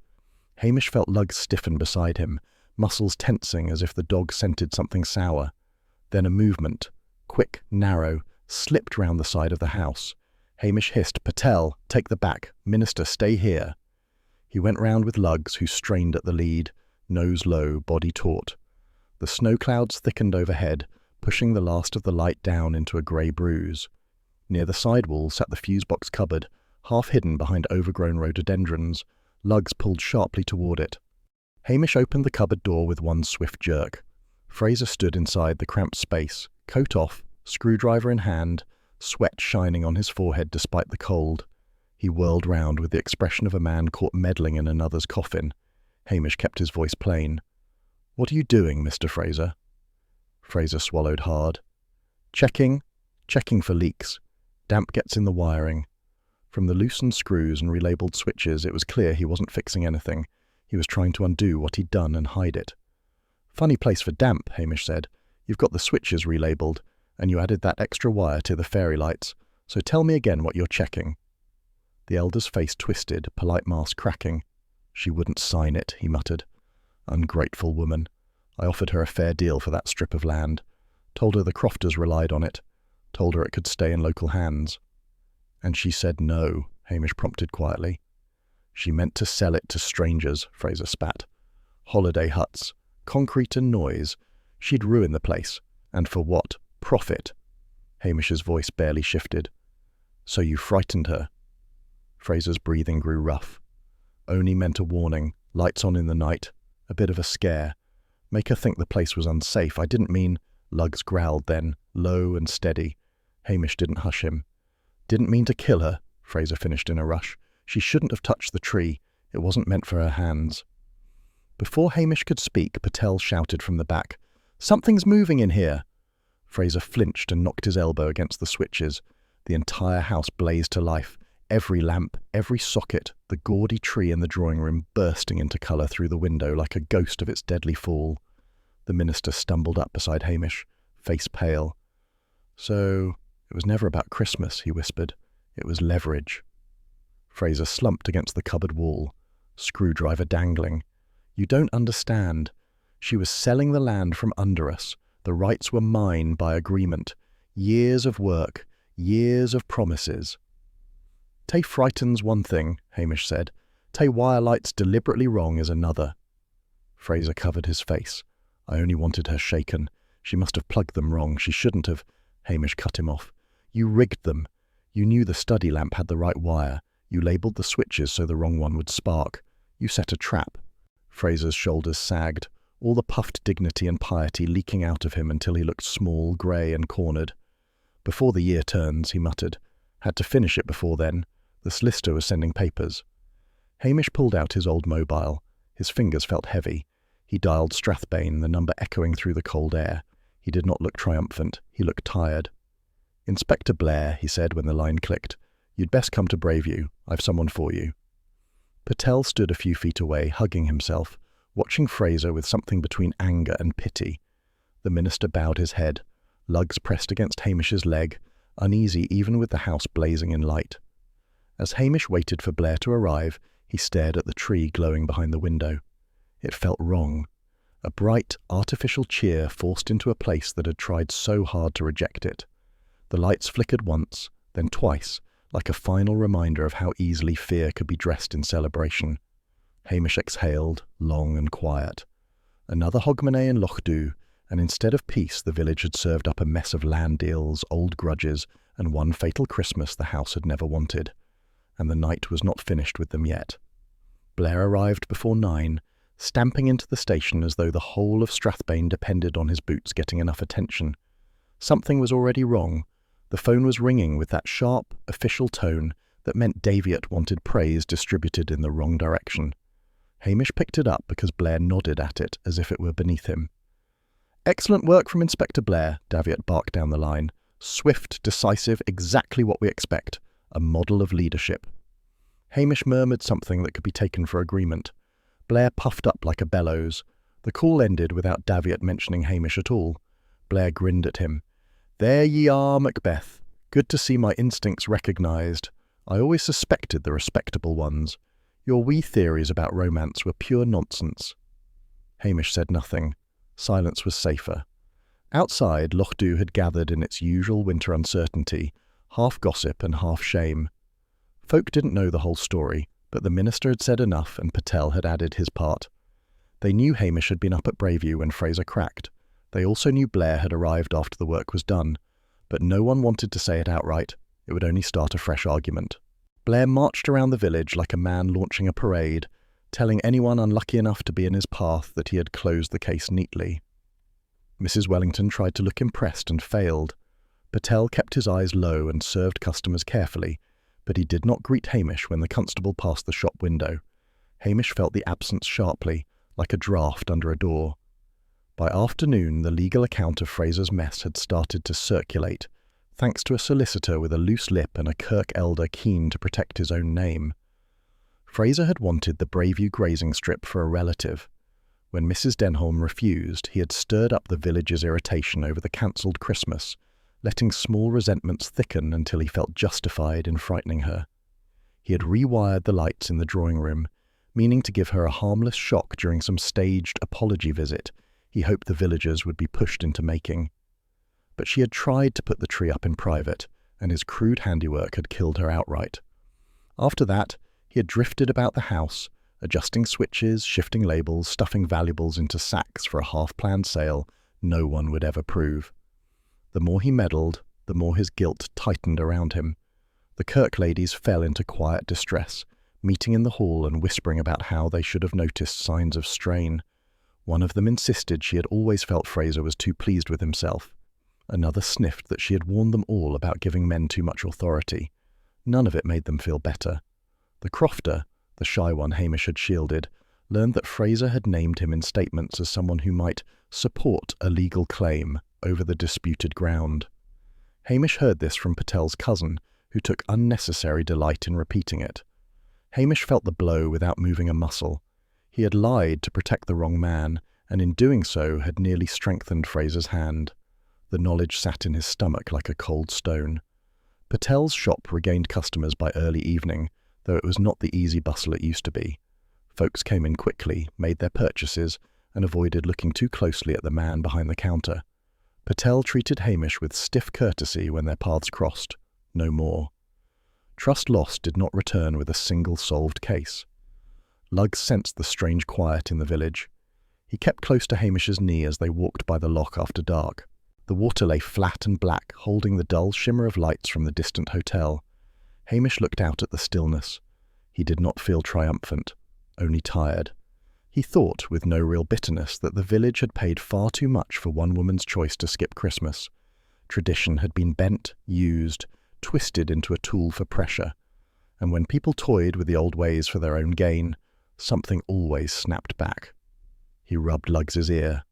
Hamish felt Lugs stiffen beside him, muscles tensing as if the dog scented something sour. Then a movement, quick, narrow, slipped round the side of the house. Hamish hissed, "Patel, take the back. Minister, stay here." He went round with Lugs, who strained at the lead, nose low, body taut. The snow clouds thickened overhead, pushing the last of the light down into a grey bruise. Near the side wall sat the fuse-box cupboard, half hidden behind overgrown rhododendrons. Lugs pulled sharply toward it. Hamish opened the cupboard door with one swift jerk. Fraser stood inside the cramped space, coat off, screwdriver in hand, sweat shining on his forehead despite the cold. He whirled round with the expression of a man caught meddling in another's coffin. Hamish kept his voice plain. "What are you doing, Mr. Fraser?" Fraser swallowed hard. Checking for leaks. Damp gets in the wiring." From the loosened screws and relabeled switches, it was clear he wasn't fixing anything. He was trying to undo what he'd done and hide it. "Funny place for damp," Hamish said. "You've got the switches relabeled, and you added that extra wire to the fairy lights. So tell me again what you're checking." The elder's face twisted, polite mask cracking. "She wouldn't sign it," he muttered. "Ungrateful woman. I offered her a fair deal for that strip of land. Told her the crofters relied on it. Told her it could stay in local hands." "And she said no," Hamish prompted quietly. "She meant to sell it to strangers," Fraser spat. "Holiday huts, concrete and noise. She'd ruin the place. And for what? Profit." Hamish's voice barely shifted. "So you frightened her?" Fraser's breathing grew rough. "Only meant a warning. Lights on in the night. A bit of a scare. Make her think the place was unsafe. I didn't mean—" Luggs growled then, low and steady. Hamish didn't hush him. "Didn't mean to kill her," Fraser finished in a rush. "She shouldn't have touched the tree. It wasn't meant for her hands." Before Hamish could speak, Patel shouted from the back, "Something's moving in here!" Fraser flinched and knocked his elbow against the switches. The entire house blazed to life. Every lamp, every socket, the gaudy tree in the drawing room bursting into colour through the window like a ghost of its deadly fall. The minister stumbled up beside Hamish, face pale. "So, it was never about Christmas," he whispered. "It was leverage." Fraser slumped against the cupboard wall, screwdriver dangling. "You don't understand. She was selling the land from under us. The rights were mine by agreement. Years of work, years of promises." "Tay frightens one thing," Hamish said. "Tay wire lights deliberately wrong is another." Fraser covered his face. "I only wanted her shaken. She must have plugged them wrong. She shouldn't have—" Hamish cut him off. "You rigged them. You knew the study lamp had the right wire. You labelled the switches so the wrong one would spark. You set a trap." Fraser's shoulders sagged, all the puffed dignity and piety leaking out of him until he looked small, grey and cornered. "Before the year turns," he muttered. "Had to finish it before then. The solicitor was sending papers." Hamish pulled out his old mobile. His fingers felt heavy. He dialed Strathbane, the number echoing through the cold air. He did not look triumphant. He looked tired. "Inspector Blair," he said when the line clicked. "You'd best come to Braveview. I've someone for you." Patel stood a few feet away, hugging himself, watching Fraser with something between anger and pity. The minister bowed his head. Luggs pressed against Hamish's leg, uneasy even with the house blazing in light. As Hamish waited for Blair to arrive, he stared at the tree glowing behind the window. It felt wrong. A bright, artificial cheer forced into a place that had tried so hard to reject it. The lights flickered once, then twice, like a final reminder of how easily fear could be dressed in celebration. Hamish exhaled, long and quiet. Another hogmanay in Lochdu, and instead of peace the village had served up a mess of land deals, old grudges, and one fatal Christmas the house had never wanted. And the night was not finished with them yet. Blair arrived before 9, stamping into the station as though the whole of Strathbane depended on his boots getting enough attention. Something was already wrong. The phone was ringing with that sharp, official tone that meant Daviot wanted praise distributed in the wrong direction. Hamish picked it up because Blair nodded at it as if it were beneath him. "Excellent work from Inspector Blair," Daviot barked down the line. "Swift, decisive, exactly what we expect. A model of leadership." Hamish murmured something that could be taken for agreement. Blair puffed up like a bellows. The call ended without Daviot mentioning Hamish at all. Blair grinned at him. "There ye are, Macbeth. Good to see my instincts recognised. I always suspected the respectable ones. Your wee theories about romance were pure nonsense." Hamish said nothing. Silence was safer. Outside, Lochdu had gathered in its usual winter uncertainty, half gossip and half shame. Folk didn't know the whole story, but the minister had said enough and Patel had added his part. They knew Hamish had been up at Braveview when Fraser cracked. They also knew Blair had arrived after the work was done, but no one wanted to say it outright. It would only start a fresh argument. Blair marched around the village like a man launching a parade, telling anyone unlucky enough to be in his path that he had closed the case neatly. Mrs. Wellington tried to look impressed and failed. Patel kept his eyes low and served customers carefully, but he did not greet Hamish when the constable passed the shop window. Hamish felt the absence sharply, like a draught under a door. By afternoon, the legal account of Fraser's mess had started to circulate, thanks to a solicitor with a loose lip and a Kirk elder keen to protect his own name. Fraser had wanted the Braveview grazing strip for a relative. When Mrs. Denholm refused, he had stirred up the village's irritation over the cancelled Christmas, letting small resentments thicken until he felt justified in frightening her. He had rewired the lights in the drawing room, meaning to give her a harmless shock during some staged apology visit he hoped the villagers would be pushed into making. But she had tried to put the tree up in private, and his crude handiwork had killed her outright. After that, he had drifted about the house, adjusting switches, shifting labels, stuffing valuables into sacks for a half-planned sale no one would ever prove. The more he meddled, the more his guilt tightened around him. The Kirk ladies fell into quiet distress, meeting in the hall and whispering about how they should have noticed signs of strain. One of them insisted she had always felt Fraser was too pleased with himself. Another sniffed that she had warned them all about giving men too much authority. None of it made them feel better. The crofter, the shy one Hamish had shielded, learned that Fraser had named him in statements as someone who might support a legal claim over the disputed ground. Hamish heard this from Patel's cousin, who took unnecessary delight in repeating it. Hamish felt the blow without moving a muscle. He had lied to protect the wrong man, and in doing so had nearly strengthened Fraser's hand. The knowledge sat in his stomach like a cold stone. Patel's shop regained customers by early evening, though it was not the easy bustle it used to be. Folks came in quickly, made their purchases, and avoided looking too closely at the man behind the counter. Patel treated Hamish with stiff courtesy when their paths crossed. No more. Trust lost did not return with a single solved case. Luggs sensed the strange quiet in the village. He kept close to Hamish's knee as they walked by the loch after dark. The water lay flat and black, holding the dull shimmer of lights from the distant hotel. Hamish looked out at the stillness. He did not feel triumphant, only tired. He thought, with no real bitterness, that the village had paid far too much for one woman's choice to skip Christmas. Tradition had been bent, used, twisted into a tool for pressure. And when people toyed with the old ways for their own gain, something always snapped back. He rubbed Luggs's ear.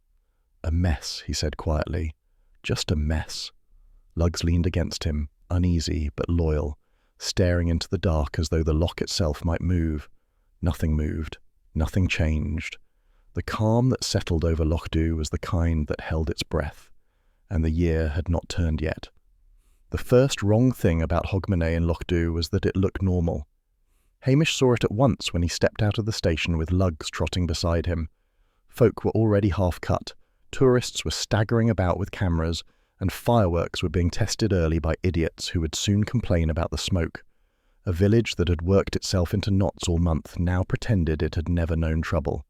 "A mess," he said quietly. "Just a mess." Luggs leaned against him, uneasy but loyal, staring into the dark as though the loch itself might move. Nothing moved. Nothing changed. The calm that settled over Loch Dhu was the kind that held its breath, and the year had not turned yet. The first wrong thing about Hogmanay and Loch Dhu was that it looked normal. Hamish saw it at once when he stepped out of the station with Luggs trotting beside him. Folk were already half-cut, tourists were staggering about with cameras, and fireworks were being tested early by idiots who would soon complain about the smoke. A village that had worked itself into knots all month now pretended it had never known trouble.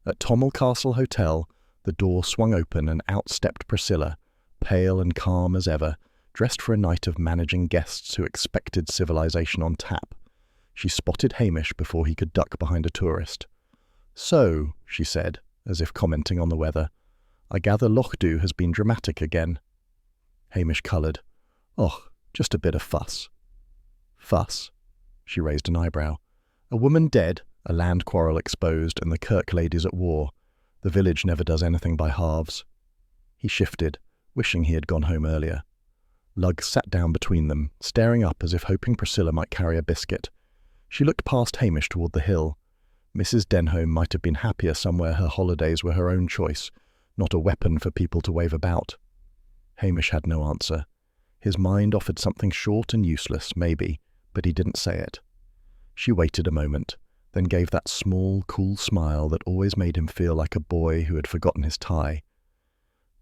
At Tommel Castle Hotel, the door swung open and out stepped Priscilla, pale and calm as ever, dressed for a night of managing guests who expected civilization on tap. She spotted Hamish before he could duck behind a tourist. "So," she said, as if commenting on the weather, "I gather Loch Dhu has been dramatic again." Hamish coloured. "Oh, just a bit of fuss." "Fuss?" She raised an eyebrow. "A woman dead, a land quarrel exposed, and the Kirk ladies at war. The village never does anything by halves." He shifted, wishing he had gone home earlier. Luggs sat down between them, staring up as if hoping Priscilla might carry a biscuit. She looked past Hamish toward the hill. Mrs. Denholm might have been happier somewhere her holidays were her own choice, not a weapon for people to wave about. Hamish had no answer. His mind offered something short and useless, maybe, but he didn't say it. She waited a moment, then gave that small, cool smile that always made him feel like a boy who had forgotten his tie.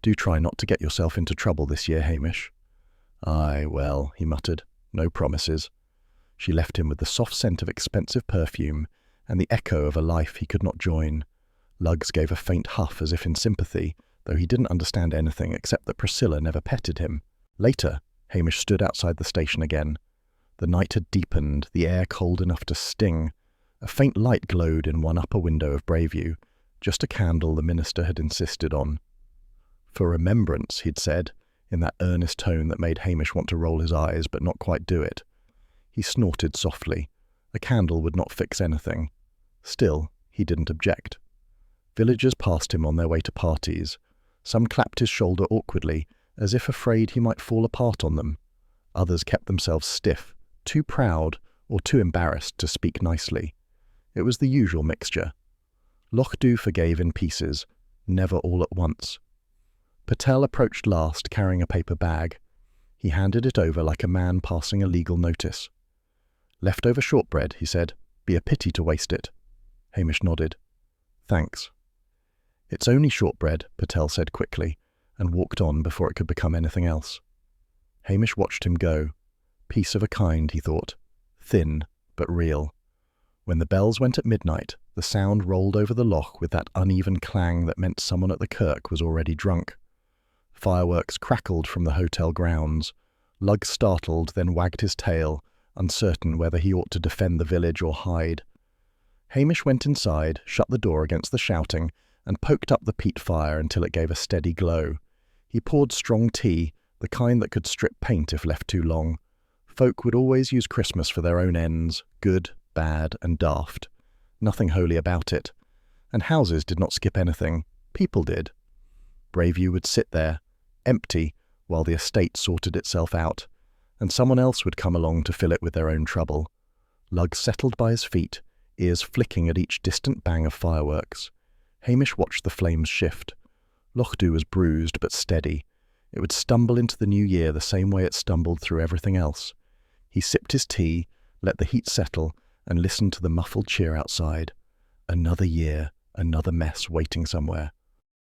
"Do try not to get yourself into trouble this year, Hamish." "Aye, well," he muttered, "no promises." She left him with the soft scent of expensive perfume and the echo of a life he could not join. Luggs gave a faint huff as if in sympathy, though he didn't understand anything except that Priscilla never petted him. Later, Hamish stood outside the station again. The night had deepened, the air cold enough to sting. A faint light glowed in one upper window of Braveview, just a candle the minister had insisted on. "For remembrance," he'd said, in that earnest tone that made Hamish want to roll his eyes but not quite do it. He snorted softly. A candle would not fix anything. Still, he didn't object. Villagers passed him on their way to parties. Some clapped his shoulder awkwardly, as if afraid he might fall apart on them. Others kept themselves stiff, too proud or too embarrassed to speak nicely. It was the usual mixture. Loch Dhu forgave in pieces, never all at once. Patel approached last, carrying a paper bag. He handed it over like a man passing a legal notice. "Leftover shortbread," he said. "Be a pity to waste it." Hamish nodded. "Thanks." "It's only shortbread," Patel said quickly, and walked on before it could become anything else. Hamish watched him go. Piece of a kind, he thought. Thin, but real. When the bells went at midnight, the sound rolled over the loch with that uneven clang that meant someone at the kirk was already drunk. Fireworks crackled from the hotel grounds. Lug startled, then wagged his tail, uncertain whether he ought to defend the village or hide. Hamish went inside, shut the door against the shouting, and poked up the peat fire until it gave a steady glow. He poured strong tea, the kind that could strip paint if left too long. Folk would always use Christmas for their own ends, good, bad, and daft. Nothing holy about it. And houses did not skip anything. People did. Braveview would sit there, empty, while the estate sorted itself out, and someone else would come along to fill it with their own trouble. Lug settled by his feet, ears flicking at each distant bang of fireworks. Hamish watched the flames shift. Lochdu was bruised but steady. It would stumble into the new year the same way it stumbled through everything else. He sipped his tea, let the heat settle, and listened to the muffled cheer outside. Another year, another mess waiting somewhere.